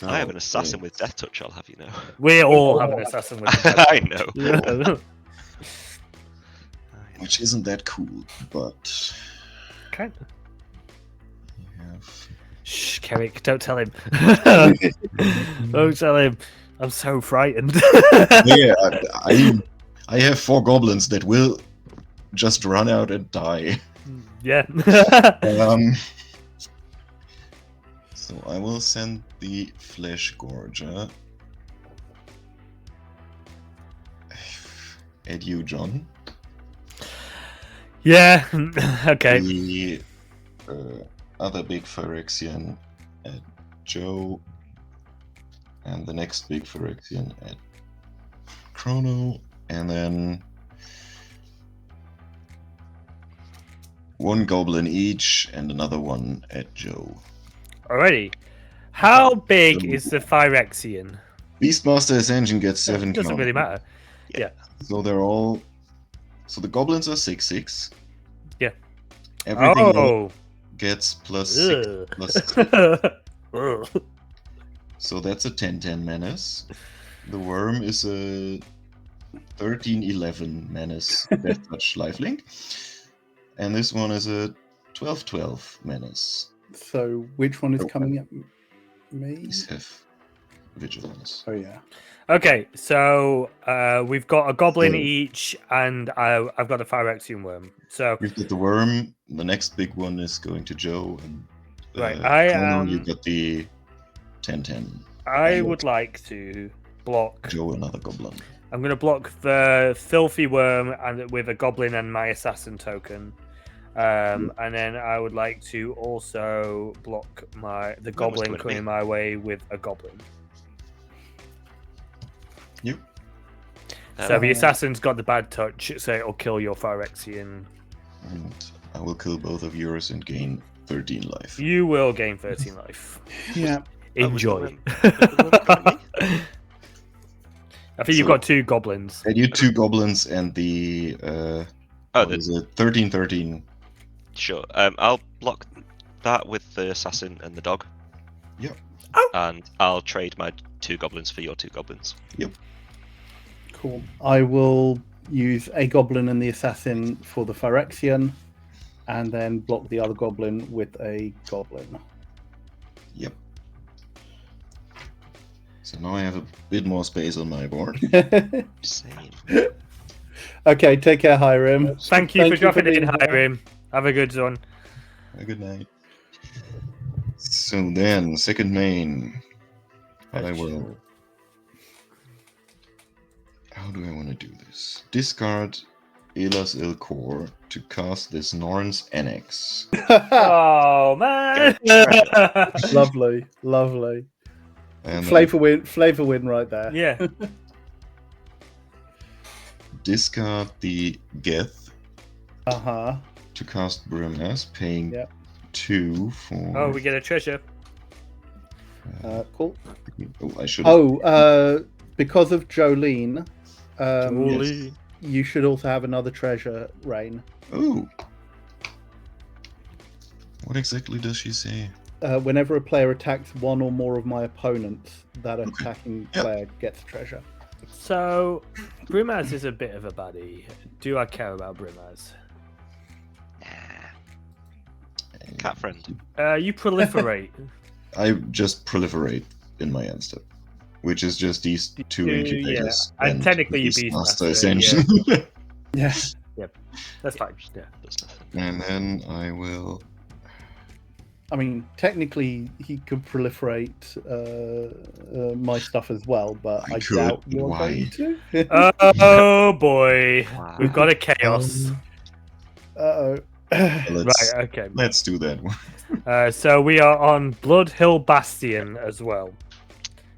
I have an assassin with death touch, I'll have you know. We all have an assassin with I know. Which isn't that cool, but Kind of. we have... Shh, Kerrick, don't tell him. Don't tell him. I'm so frightened. Yeah, I have 4 goblins that will just run out and die. Yeah. So I will send the Flesh Gorger at you, John. Yeah. Okay. The other big Phyrexian at Joe, and the next big Phyrexian at Chrono, and then 1 goblin each, and another one at Joe. Alrighty. How big is the Phyrexian? Beastmaster Ascension gets 7 It doesn't really count. matter. Yeah. So they're all. So the goblins are 6/6. Yeah. Everything else Oh. gets +6 Ugh. +6. Ugh. So that's a 10/10 menace. The worm is a 13/11 menace death touch lifelink. And this one is a 12/12 menace. So which one is coming at me? These have vigilance. Oh yeah. Okay, so we've got a goblin So- each, and I've got a Phyrexian worm. So You've got the worm. The next big one is going to Joe. And Right, Chrono, you got the 10/10. I would like to block. Joe, another goblin. I'm going to block the filthy worm and with a goblin and my assassin token. And then I would like to also block the goblin doing coming me. my way with a goblin. Yep. So the assassin's got the bad touch, so it'll kill your Phyrexian. And I will kill both of yours and gain 13 life. You will gain 13 life. Yeah. Enjoy. I I think you've got 2 goblins. And you 2 goblins and the what is it? 13/13. Sure. I'll block that with the assassin and the dog. Yep. Oh. And I'll trade my 2 goblins for your 2 goblins. Yep. Cool. I will use a goblin and the assassin for the Phyrexian, and then block the other goblin with a goblin. Yep. So now I have a bit more space on my board. Same. Okay, take care, Hiram. Thank you for dropping in, being here. Hiram. Have a good one. Good night. So then, second main. I will. How do I want to do this? Discard Elas Ilkor to cast this Norns Annex. Oh man! Lovely, lovely. And Flavor win right there. Yeah. discard the Geth Uh-huh. to cast Brimaz, paying Yep. 2 for. Oh, we get a treasure. Cool. Oh, I should. Because of Jolene, Holy. you should also have another treasure, Rayne. Oh. What exactly does she say? whenever a player attacks one or more of my opponents, that attacking player gets treasure. So, Brimaz is a bit of a baddie. Do I care about Brimaz? Cat friend. You proliferate. I just proliferate in my end step, which is just these two incubators. Yeah. And technically you Beastmaster Beastmaster, Ascension. Yeah. Yep. That's fine. Yeah. And then I will. I mean, technically, he could proliferate my stuff as well, but I could. doubt you're Why? going to. Oh boy. Wow. We've got a chaos. Uh-oh. Let's, Right, okay. Let's do that one. So we are on Blood Hill Bastion as well.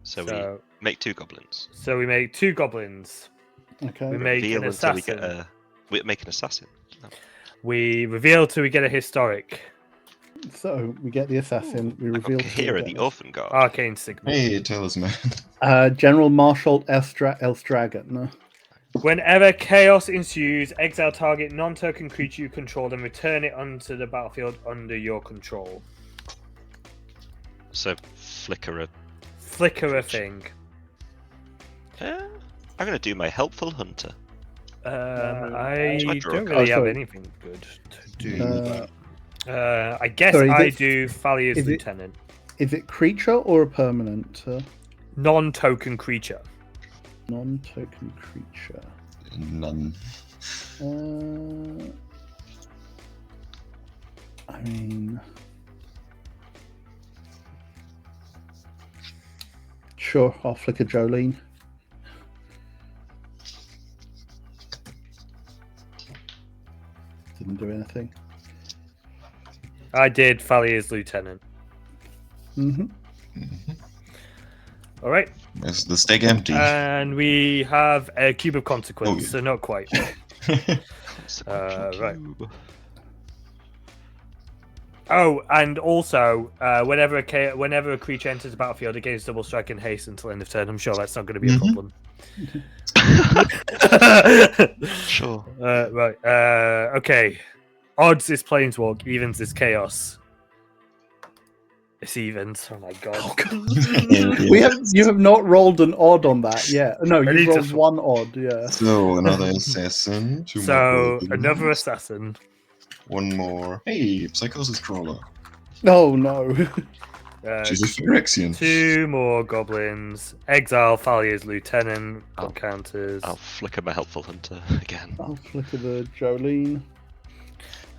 So we make 2 goblins. So we make 2 goblins. Okay. We make Reveal an until we assassin. get we make an assassin. No. We reveal till we get a historic. So we get the assassin. We I reveal. got Kahira, the Orphan Guard. Arcane Signal. Hey, tell us, man. General Marshal Elstragon. Whenever chaos ensues, exile target non-token creature you control and return it onto the battlefield under your control. So flicker Flicker a thing. I'm gonna do my helpful hunter. I I draw a don't card? really have sorry. anything good to do. Uh, I guess sorry, I is it- do Fallia's is it- Lieutenant. Is it creature or a permanent? Non-token creature. Non-token creature. None. I mean, sure. I'll flicker Jolene. Didn't do anything. I did Fallia's Lieutenant. Mm-hmm. All right. Is the stake empty? And we have a cube of consequence, Oh, yeah. so not quite. Right. Oh, and also, whenever a creature enters the battlefield, it gains double strike and haste until end of turn. I'm sure that's not going to be a problem. Sure. Right. Okay. Odds is Planeswalk. Evens is Chaos. It's evens. Oh my god. You have not rolled an odd on that yet. No, I you need to rolled one odd. Yeah. So another assassin. 2 So more goblins, another assassin. 1 more. Hey, Psychosis Crawler. Oh no. She's a Phyrexian. 2 more goblins. Exile Fallia's Lieutenant. Oh. Counters. I'll flicker my helpful hunter again. I'll flicker the Jolene.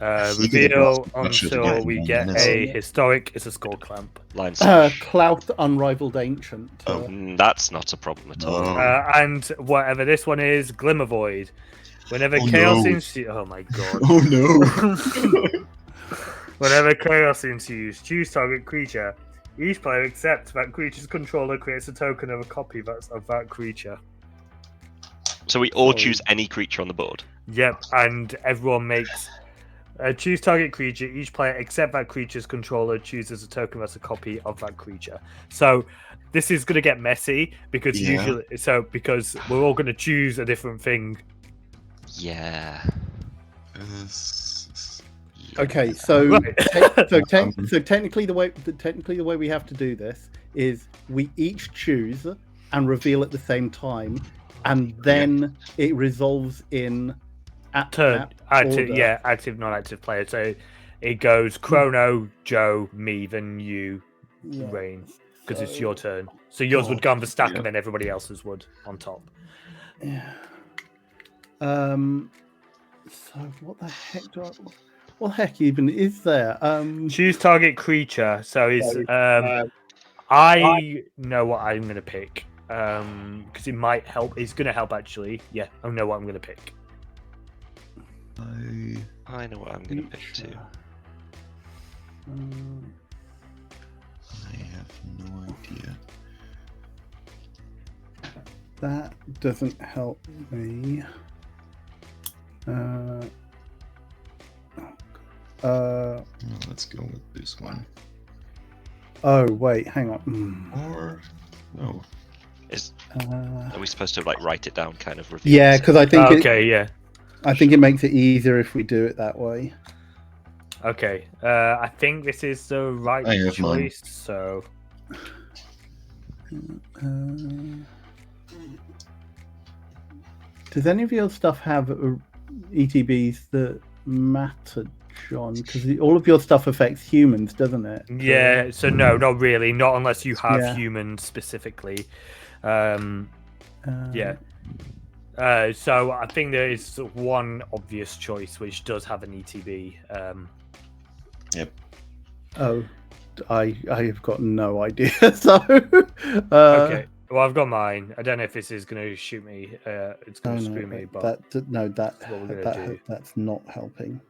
Reveal Much shit until again, we man. get That's- a historic. It's a skull clamp. Line slash. Clout Unrivaled Ancient. Oh. That's not a problem at all. No. And whatever this one is, Glimmer Void. Whenever Oh, chaos no. ensues, oh my god! Oh no. Whenever chaos ensues, choose target creature. Each player except that creature's controller creates a token of a copy of that creature. So we all Sorry. choose any creature on the board. Yep, and everyone makes choose target creature. Each player except that creature's controller chooses a token that's a copy of that creature. So this is going to get messy because Yeah. because we're all going to choose a different thing. Yeah. Okay, so Right. so technically the way we have to do this is we each choose and reveal at the same time, and then it resolves in Turn active, order. yeah, active, non-active player. So it goes Chrono, Joe, me, then you, Yeah. Rayne, because it's So- your turn. So yours would God, go on the stack, yeah. and then everybody else's would on top. Yeah. So what the heck what the heck even is there? Choose target creature. So is I know what I'm going to pick because it might help. It's going to help actually. Yeah, I know what I'm going to pick. I know what I'm going to pick too. I have no idea. That doesn't help me. Let's go with this one. Oh wait, hang on. Or no. Are we supposed to like write it down, kind of review? Yeah, because I think Okay, yeah. I think it makes it easier if we do it that way. Okay. I think this is the right I have mine. choice. So Does any of your stuff have ETBs that matter, John? Because all of your stuff affects humans, doesn't it? yeah. So no, not really. Not unless you have Yeah. humans specifically. Uh, Yeah. So I think there is one obvious choice which does have an ETB. Yep. Oh, I have got no idea. So Okay. Well, I've got mine. I don't know if this is going to shoot me. It's going to screw me, but that's what we're gonna do. that's not helping.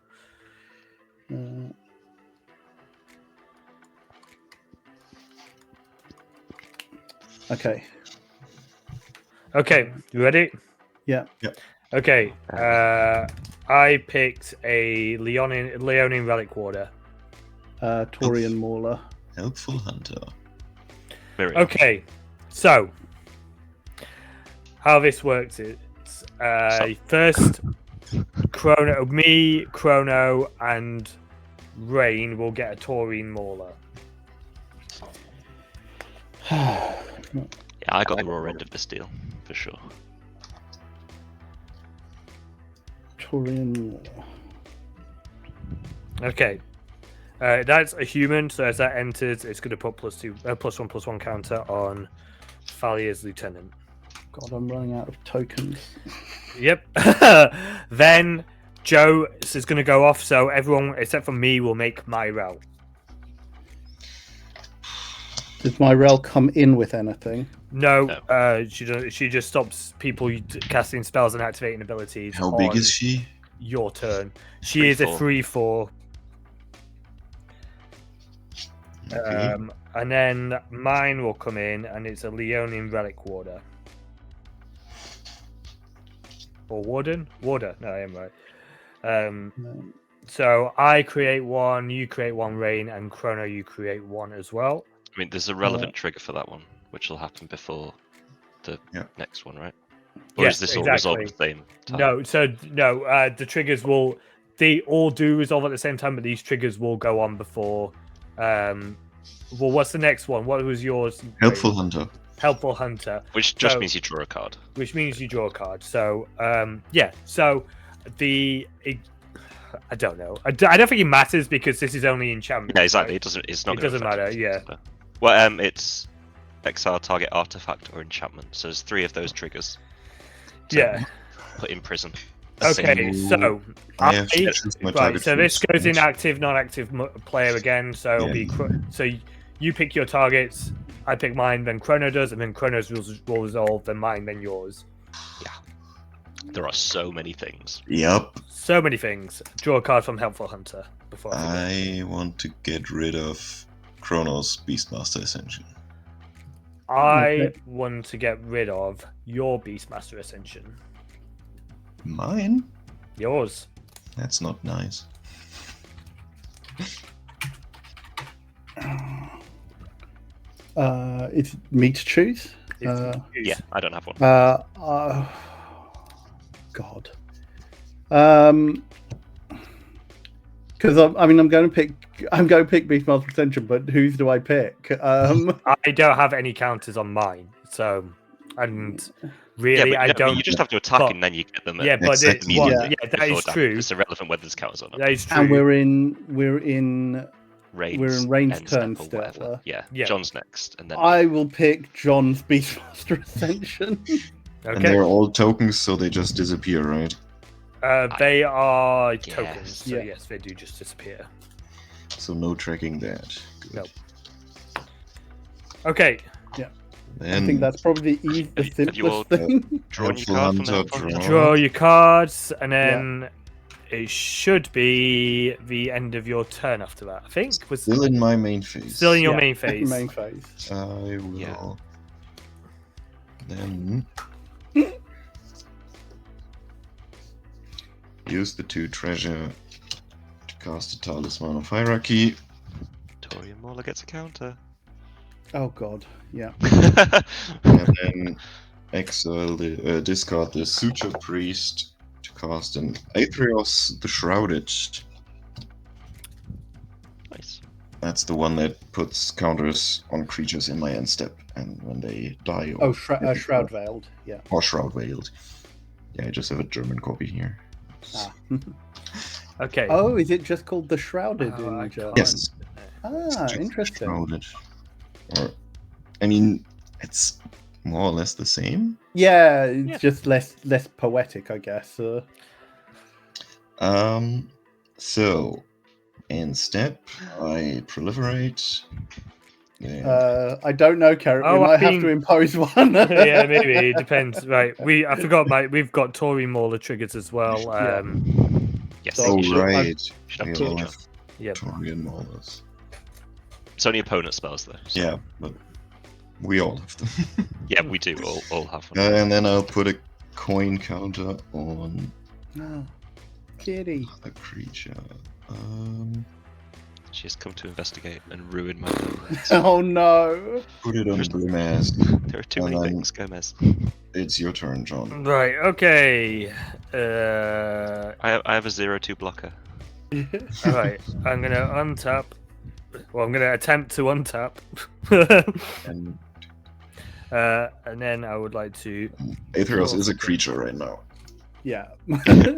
Okay. Okay, you ready? Yeah. Okay. I picked a Leonin Relic Warder. Taurian Mauler. Helpful Hunter. Very Okay, so how this works is first Chrono, and Rayne will get a Taurian Mauler. Yeah, I got the raw end of this deal for sure. Taurian Mauler. Okay. That's a human, so as that enters, it's going to put +1/+1 counter on Thalier's Lieutenant. God, I'm running out of tokens. Yep. Then Joe is going to go off, so everyone except for me will make my route. Does my rel come in with anything? No, she just stops people casting spells and activating abilities. How big on is she? Your turn. She is a 3/4. Okay. And then mine will come in, and it's a Leonin Relic Warder. Or Warden? Warder. No, I am right. No. So I create one, you create one, Rayne, and Chrono, you create one as well. I mean, there's a relevant trigger for that one, which will happen before the next one, right? Or Yes, is this all resolved at the same time? No, the triggers will... They all do resolve at the same time, but these triggers will go on before... well, what's the next one? What was yours? Helpful Hunter. Helpful Hunter. Which just means you draw a card. Which means you draw a card. So, yeah. So, I don't know. I don't think it matters because this is only enchantment. Yeah, exactly. Right? It's not. It doesn't matter. Yeah. Well, it's exile target artifact or enchantment. So there's 3 of those triggers. Yeah. Put in prison. Okay, so I have to choose my right. target So this first. goes in active, non-active player again. So it'll be so you pick your targets. I pick mine, then Chrono does, and then Chrono's will resolve, then mine, then yours. Yeah. There are so many things. Yep. So many things. Draw a card from Helpful Hunter before I forget. I want to get rid of Chronos Beastmaster Ascension. I want to get rid of your Beastmaster Ascension. Mine? Yours. That's not nice. It's me to choose. Yeah, I don't have one. God. Because I'm going to pick Beastmaster Ascension, but whose do I pick? I don't have any counters on mine, so and really I don't. You just have to attack and then you get them. Yeah, but that is true. It's irrelevant whether there's counters on them. That is true. And we're in Rayne's turn still. Yeah, John's next, and then I will pick John's Beastmaster Ascension. Okay. And they're all tokens, so they just disappear, right? They are tokens, so yes, they do just disappear. So no tracking that. Good. Nope. Okay. Yeah. Then I think that's probably the simplest thing. Drawing your card from the Draw your cards, and then it should be the end of your turn after that. I think was still in my main phase. Still in your main phase. Main phase. I will then use the 2 treasure to cast a Talisman of Hierarchy. Taurian Mauler gets a counter. Oh god, yeah. And then exile the discard the Suture Priest to cast an Aetherios the Shrouded. That's the one that puts counters on creatures in my end step, and when they die or Shroud Veiled. Yeah. or Shroud Veiled. Yeah, I just have a German copy here. Ah. Okay. Oh, is it just called the Shrouded Oh, I in German? Yes. Ah, Just interesting. Shrouded. Or, I mean, it's more or less the same. Yeah, it's just less poetic, I guess. So, in step, I proliferate. I don't know, Carrot. Oh, we might I have to mean- impose one. Yeah, maybe it depends. Right, I forgot we've got Tory Mauler triggers as well. Yes, So- Oh, you should, right. should have We two, all John. have Yep. Torian Maulers. It's only opponent spells though. So. Yeah, but we all have them. Yeah, we do all have them. And then I'll put a coin counter on No. Kitty. the creature. She has come to investigate and ruin my plans. Oh no. Put it on Brimaz. There are too And many then- things, Gomez. It's your turn, John. Right. Okay. I have a 0/2 blocker. All right. I'm gonna untap. Well, I'm gonna attempt to untap. And And then I would like to. Aetheros is a creature right now. Yeah.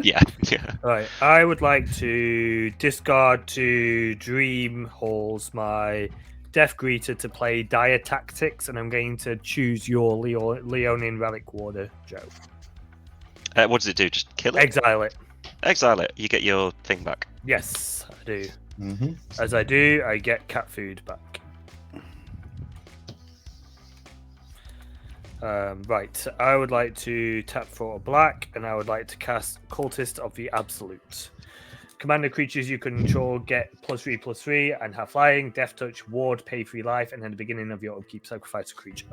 Yeah, yeah. Right. I would like to discard to Dream Halls my Death Greeter to play Dire Tactics, and I'm going to choose your Leonin Relic Warder, Joe. What does it do? Just kill it? Exile it. Exile it. You get your thing back. Yes, I do. Mm-hmm. As I do, I get cat food back. Right, I would like to tap for a black, and I would like to cast Cultist of the Absolute. Commander creatures you control get +3/+3 and have flying, death touch, ward, pay 3 life, and at the beginning of your upkeep, sacrifice a creature.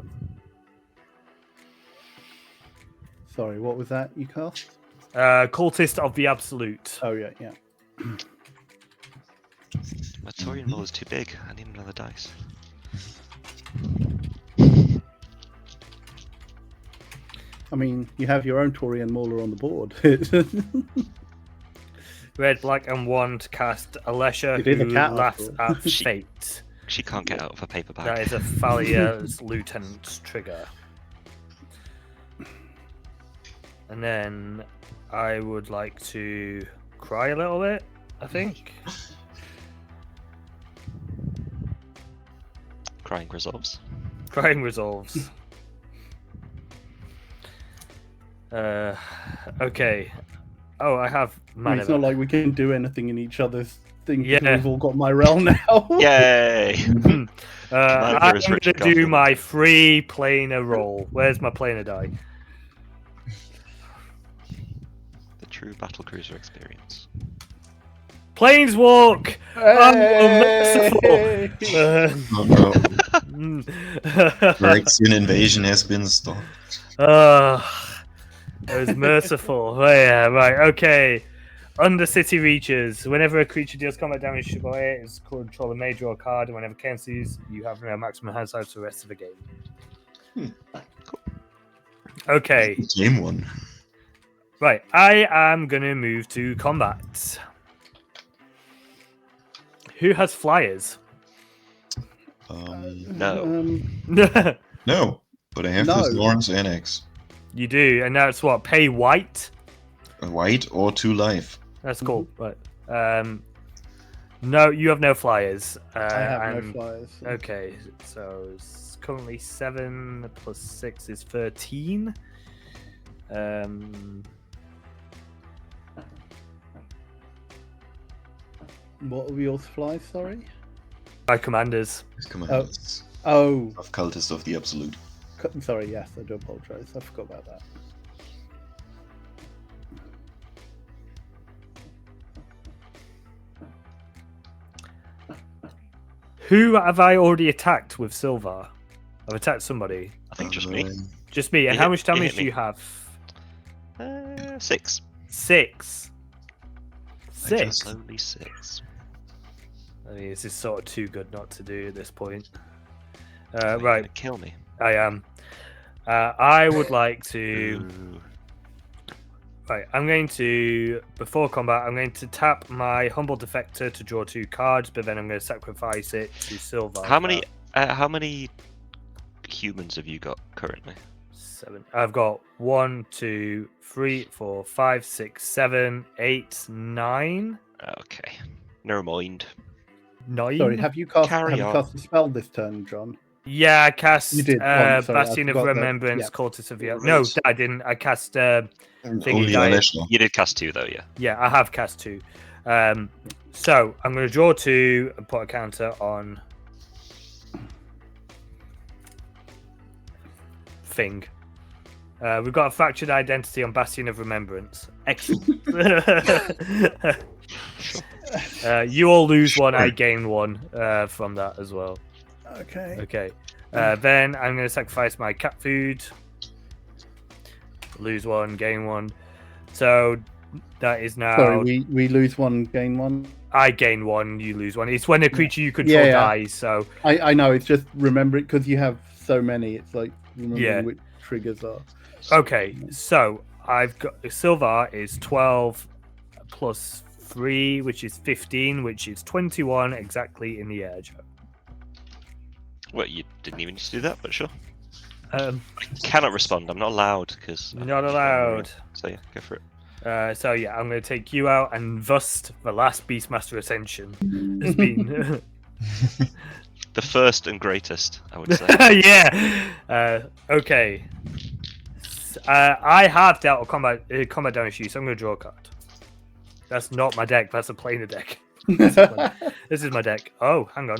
Sorry, what was that you cast? Cultist of the Absolute. Oh yeah, yeah. My Torian roll is too big. I need another dice. I mean, you have your own Torian Mauler on the board. Red, black, and 1 to cast Alesha, It is a who cat, laughs after at fate. She can't get out of her paper bag. That is a Thalia's Lieutenant's trigger. And then I would like to cry a little bit, I think. Crying resolves. Crying resolves. Okay. Oh, I have I mean, mana. it's not like we can do anything in each other's thing. Yeah. We've all got Myrel now. Yay! I'm Commander is going to Richard do Garfield. my free planar roll. Where's my planar die? The true battlecruiser experience. Planeswalk! Hey! Oh no. Phyrexian invasion has been stopped. It was merciful. Oh, yeah, right, okay. Under city reaches, whenever a creature deals combat damage to it, it's control a major or card, and whenever cancels, you have no maximum hand size for the rest of the game. Okay, Game one. right. I am gonna move to combat. Who has flyers? No. No, but I have No. this Norns Annex. You do, and that's what, pay white? A white or 2 life. That's cool. Right. No, you have no flyers. I have and- no flyers. Okay, so it's currently 7 plus 6 is 13. What were your flies? Sorry. By commanders. His commands Oh, of Cultist of the Absolute. sorry. Yes, I do apologize. I forgot about that. Who have I already attacked with Silvar? I've attacked somebody. I think just me. Just me. And You how hit- much you damage hit do me. you have? 6. 6. I 6. just- Only 6. I mean, this is sort of too good not to do at this point. You're Right, gonna kill me. I am. I would like to. Ooh. Right, I'm going to, before combat, I'm going to tap my Humble Defector to draw 2 cards, but then I'm going to sacrifice it to Silvar. How many humans have you got currently? 7. I've got 1, 2, 3, 4, 5, 6, 7, 8, 9. Okay, never mind. 9? Sorry, have you cast Carry on. a spell this turn, John? Yeah, I cast You did once, sorry, I Bastion of forgot that. Remembrance, Yeah. Cultus of the... Right. No, I didn't. I cast... Only died. Aleshna. You did cast 2 though, yeah. Yeah, I have cast 2. So I'm going to draw 2 and put a counter on thing. We've got a fractured identity on Bastion of Remembrance. Excellent. You all lose 1, I gain 1 from that as well. Okay. Okay. Then I'm going to sacrifice my cat food. Lose 1, gain 1. So that is now. Sorry, we lose 1, gain 1. I gain 1, you lose 1. It's when a creature you control Yeah. dies. So I know, it's just remembering, because you have so many, it's like remembering Yeah. which triggers are. okay. So I've got Silvar is 12 plus 3, which is 15, which is 21 exactly in the air, Joe. Well, you didn't even need to do that, but sure. Um, I cannot respond. I'm not allowed because. Not allowed. So yeah, go for it. So yeah, I'm going to take you out, and thus the last Beastmaster Ascension has been. The first and greatest, I would say. Yeah. Okay. I have dealt a combat damage to you, so I'm going to draw a card. That's not my deck. That's a planar deck. This is my deck. Oh, hang on.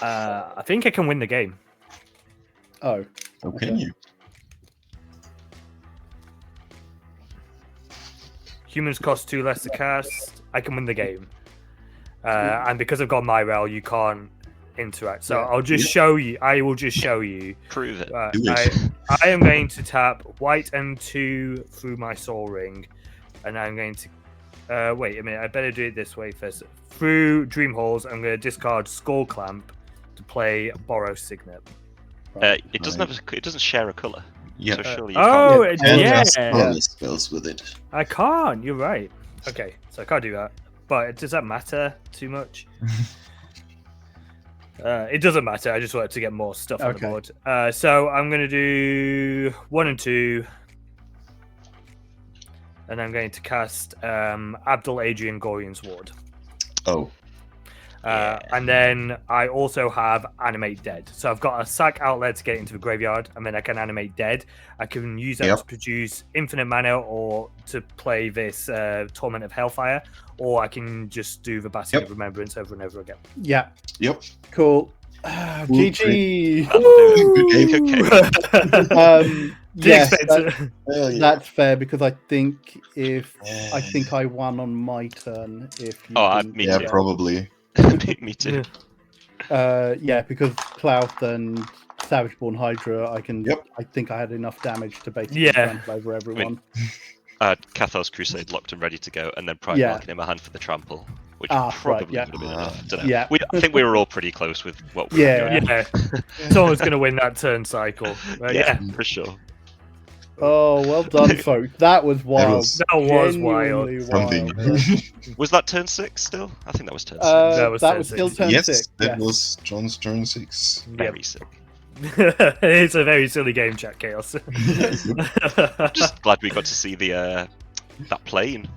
I think I can win the game. Oh. How can you? Humans cost 2 less to cast. I can win the game. And because I've got my rail, you can't interact. So Yeah. I'll just show you. I will just show you. Prove it. Do it. I am going to tap white and 2 through my soul ring, and I'm going to wait a minute. I better do it this way first. Through Dream Halls, I'm going to discard Skull Clamp to play Borrow Signet. It doesn't have. It doesn't share a color. Yeah. So surely you Oh, can't. And yeah. cast bonus spells with it. I can't. You're right. Okay, so I can't do that. But does that matter too much? It doesn't matter. I just wanted to get more stuff on the Okay. board. So I'm going to do 1 and 2. And I'm going to cast Abdul Adrian Gorian's Ward. Oh. And then I also have Animate Dead. So I've got a sack outlet to get into the graveyard, and then I can Animate Dead. I can use that to produce infinite mana or to play this Torment of Hellfire, or I can just do the Bastion of Remembrance over and over again. Yeah. Yep. Cool. GG. That'll do it. Yes, Hell yeah. that's fair, because I think I won on my turn. If you didn't. me Yeah, too. probably. Me too. Yeah, because Plouth and Savageborn Hydra, I think I had enough damage to basically trample over everyone. Kathos Crusade locked and ready to go, and then Pride Marking in my hand for the trample, which probably would have been enough. Don't know. Yeah. I think we were all pretty close with what we were doing. Yeah. Someone's going to win that turn cycle. Yeah, for sure. Oh, well done, folks. That was wild. That was wild. Genuinely Something. wild. Was that turn 6 still? I think that was turn 6. That was turn still 6. turn Yes, 6. that yes. was John's turn 6. Very sick. It's a very silly game, chat Chaos. Just glad we got to see the that plane.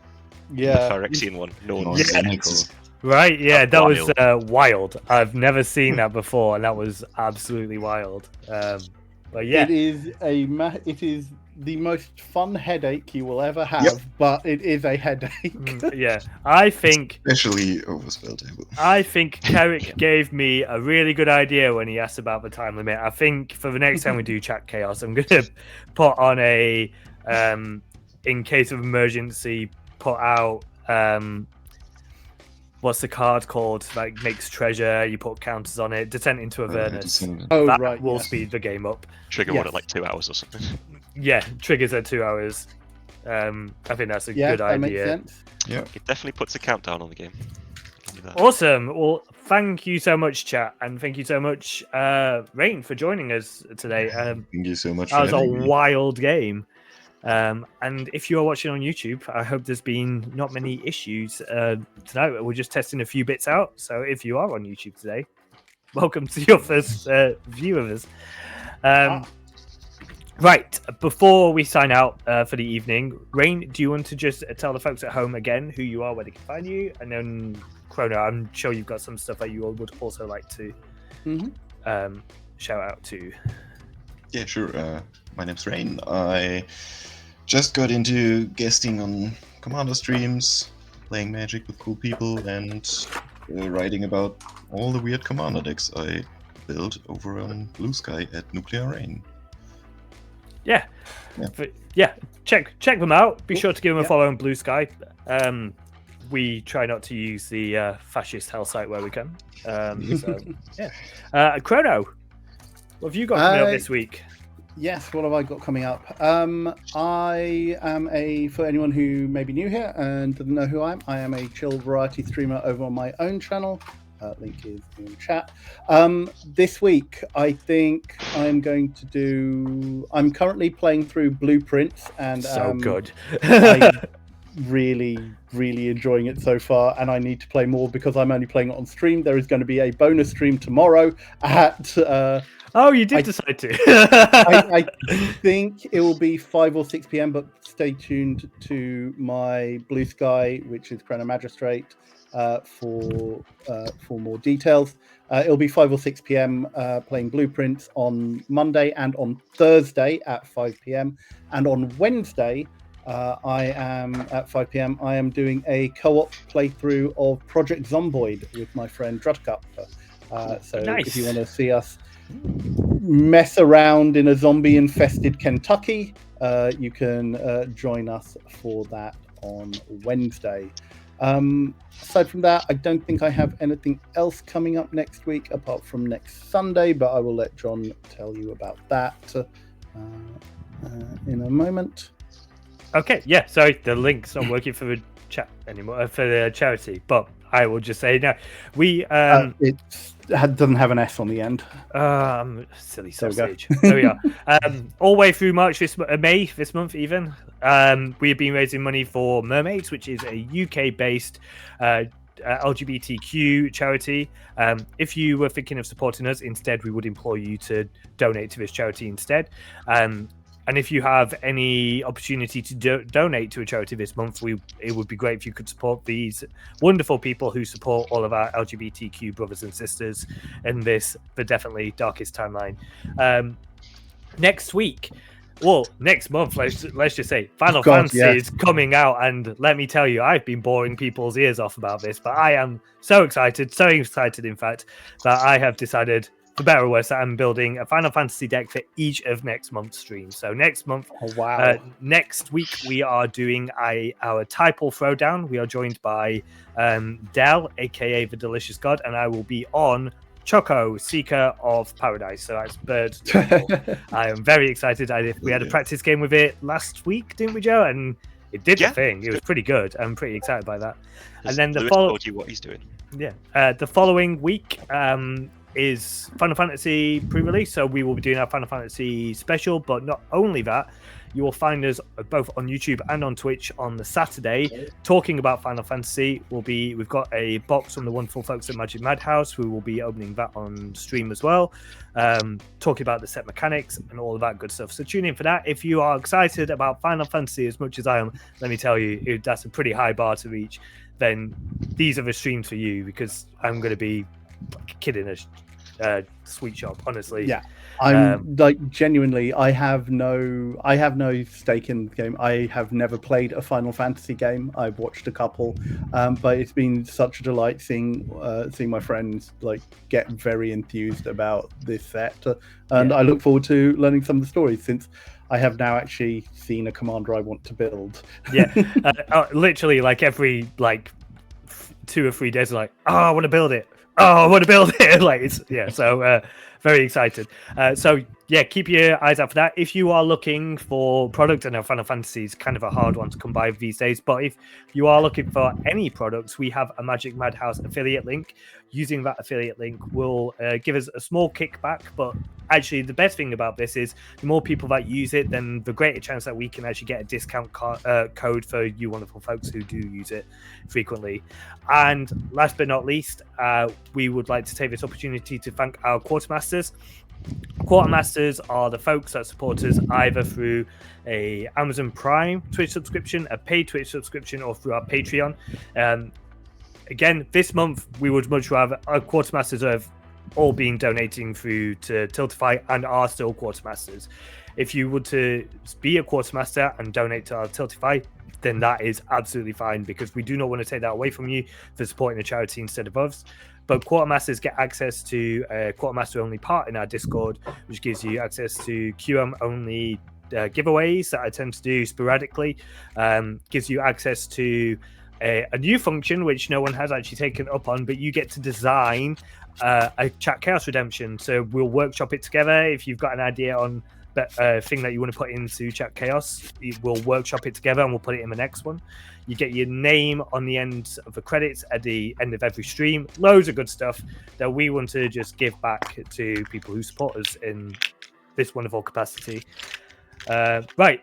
Yeah. The Phyrexian one. Norns Seedcore. Right, yeah, that was Wild. wild. I've never seen that before, and that was absolutely wild. But yeah, It is the most fun headache you will ever have, but it is a headache. yeah. I think Especially over spell table. Carrick gave me a really good idea when he asked about the time limit. I think for the next time we do chat chaos, I'm going to put on a in case of emergency, put out what's the card called? Like makes treasure. You put counters on it. Descent into Avernus. Oh, That right. will yes. speed the game up. Trigger Yes. one at like 2 hours or something. Yeah, triggers at 2 hours. I think that's a Yeah, good that makes idea. sense. Yeah. It definitely puts a countdown on the game. you that. Awesome. Well, thank you so much, chat, and thank you so much, Rayne, for joining us today. Thank you so much That for was a having me. wild game. And if you are watching on YouTube, I hope there's been not many issues tonight. We're just testing a few bits out. So if you are on YouTube today, welcome to your first view of us. Right, before we sign out for the evening, Rayne, do you want to just tell the folks at home again who you are, where they can find you? And then, Chrono, I'm sure you've got some stuff that you would also like to shout out to. Yeah, sure. My name's Rayne. I just got into guesting on Commander streams, playing Magic with cool people, and writing about all the weird Commander decks I built over on Blue Sky at Nuclear Rain. Yeah, check them out. Be sure to give them a follow on Blue Sky. We try not to use the fascist hell site where we can. Chrono, what have you got coming up this week? Yes, what have I got coming up? I am for anyone who may be new here and doesn't know who I am a chill variety streamer over on my own channel. Link is in chat. This week, I think I'm going to do... I'm currently playing through Blueprints, and so good. I'm really enjoying it so far, and I need to play more because I'm only playing it on stream. There is going to be a bonus stream tomorrow at... oh, you did decide to. I think it will be 5 or 6 p.m, but stay tuned to my Blue Sky, which is Chrono Magistrate, for more details. It'll be 5 or 6 p.m. Playing Blueprints on Monday and on Thursday at 5 p.m. And on Wednesday, I am at 5 p.m. I am doing a co-op playthrough of Project Zomboid with my friend Drudcup. So nice. If you want to see us mess around in a zombie-infested Kentucky, you can join us for that on Wednesday. Aside from that, I don't think I have anything else coming up next week apart from next Sunday, but I will let John tell you about that in a moment. Okay, yeah, sorry, the link's not working for the chat anymore, for the charity, but I will just say now, we... it doesn't have an S on the end. Silly sausage. There we are. All the way through May this month even, we have been raising money for Mermaids, which is a UK-based LGBTQ charity. If you were thinking of supporting us, instead, we would implore you to donate to this charity instead. And if you have any opportunity to donate to a charity this month, it would be great if you could support these wonderful people who support all of our LGBTQ brothers and sisters in the definitely darkest timeline. Next month, let's just say Final Fantasy is coming out, and let me tell you, I've been boring people's ears off about this, but I am so excited in fact, that I have decided, for better or worse, I'm building a Final Fantasy deck for each of next month's streams. So next month, next week, we are doing our Typal Throwdown. We are joined by Del, aka the Delicious God, and I will be on Choco, Seeker of Paradise. So that's Bird. I am very excited. We had a practice game with it last week, didn't we, Joe? And it did the thing. It was pretty good. I'm pretty excited by that. And then the told you what he's doing. Yeah. The following week is Final Fantasy pre-release, so we will be doing our Final Fantasy special. But not only that, you will find us both on YouTube and on Twitch on the Saturday talking about Final Fantasy. We've got a box from the wonderful folks at Magic Madhouse who will be opening that on stream as well, talking about the set mechanics and all of that good stuff. So tune in for that. If you are excited about Final Fantasy as much as I am, let me tell you, that's a pretty high bar to reach. Then these are the streams for you, because I'm going to be kidding a sweet shop, honestly. Yeah, I'm genuinely, I have no stake in the game. I have never played a Final Fantasy game. I've watched a couple, but it's been such a delight seeing my friends get very enthused about this set, and I look forward to learning some of the stories, since I have now actually seen a commander I want to build. Literally, every 2 or 3 days, I want to build it. Oh, I want to build it. So Very excited. So yeah, keep your eyes out for that. If you are looking for product, I know Final Fantasy is kind of a hard one to come by these days, but if you are looking for any products, we have a Magic Madhouse affiliate link. Using that affiliate link will give us a small kickback, but actually the best thing about this is the more people that use it, then the greater chance that we can actually get a discount code for you wonderful folks who do use it frequently. And last but not least, we would like to take this opportunity to thank our quartermasters. Quartermasters are the folks that support us either through a Amazon Prime Twitch subscription, a paid Twitch subscription, or through our Patreon. Again, this month we would much rather our quartermasters have all been donating through to Tiltify and are still quartermasters. If you would to be a quartermaster and donate to our Tiltify, then that is absolutely fine, because we do not want to take that away from you for supporting the charity instead of us. But quartermasters get access to a quartermaster only part in our Discord, which gives you access to QM only giveaways that I tend to do sporadically. Gives you access to a new function which no one has actually taken up on, but you get to design a chat chaos redemption. So we'll workshop it together. If you've got an idea on thing that you want to put into chat chaos, we'll workshop it together and we'll put it in the next one. You get your name on the end of the credits at the end of every stream. Loads of good stuff that we want to just give back to people who support us in this wonderful capacity. Right,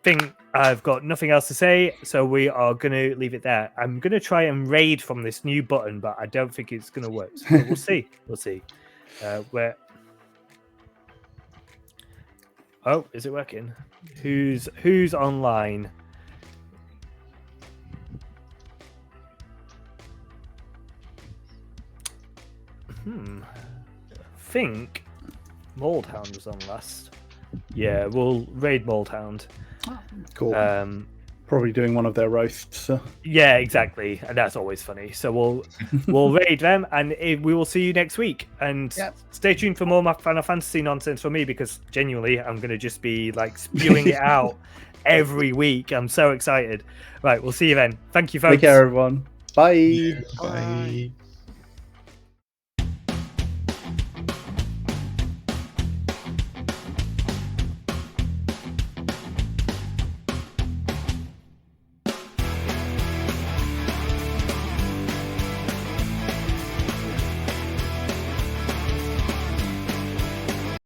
think I've got nothing else to say, so we are going to leave it there. I'm going to try and raid from this new button, but I don't think it's going to work. So we'll see. We'll see. Where? Oh, is it working? Who's online? Think Moldhound was on last. Yeah, we'll raid Moldhound. Cool. Probably doing one of their roasts. Yeah, exactly, and that's always funny. So we'll raid them, and we will see you next week. And stay tuned for more Final Fantasy nonsense from me, because genuinely, I'm going to just be like spewing it out every week. I'm so excited. Right, we'll see you then. Thank you, folks. Take care, everyone. Bye. Bye.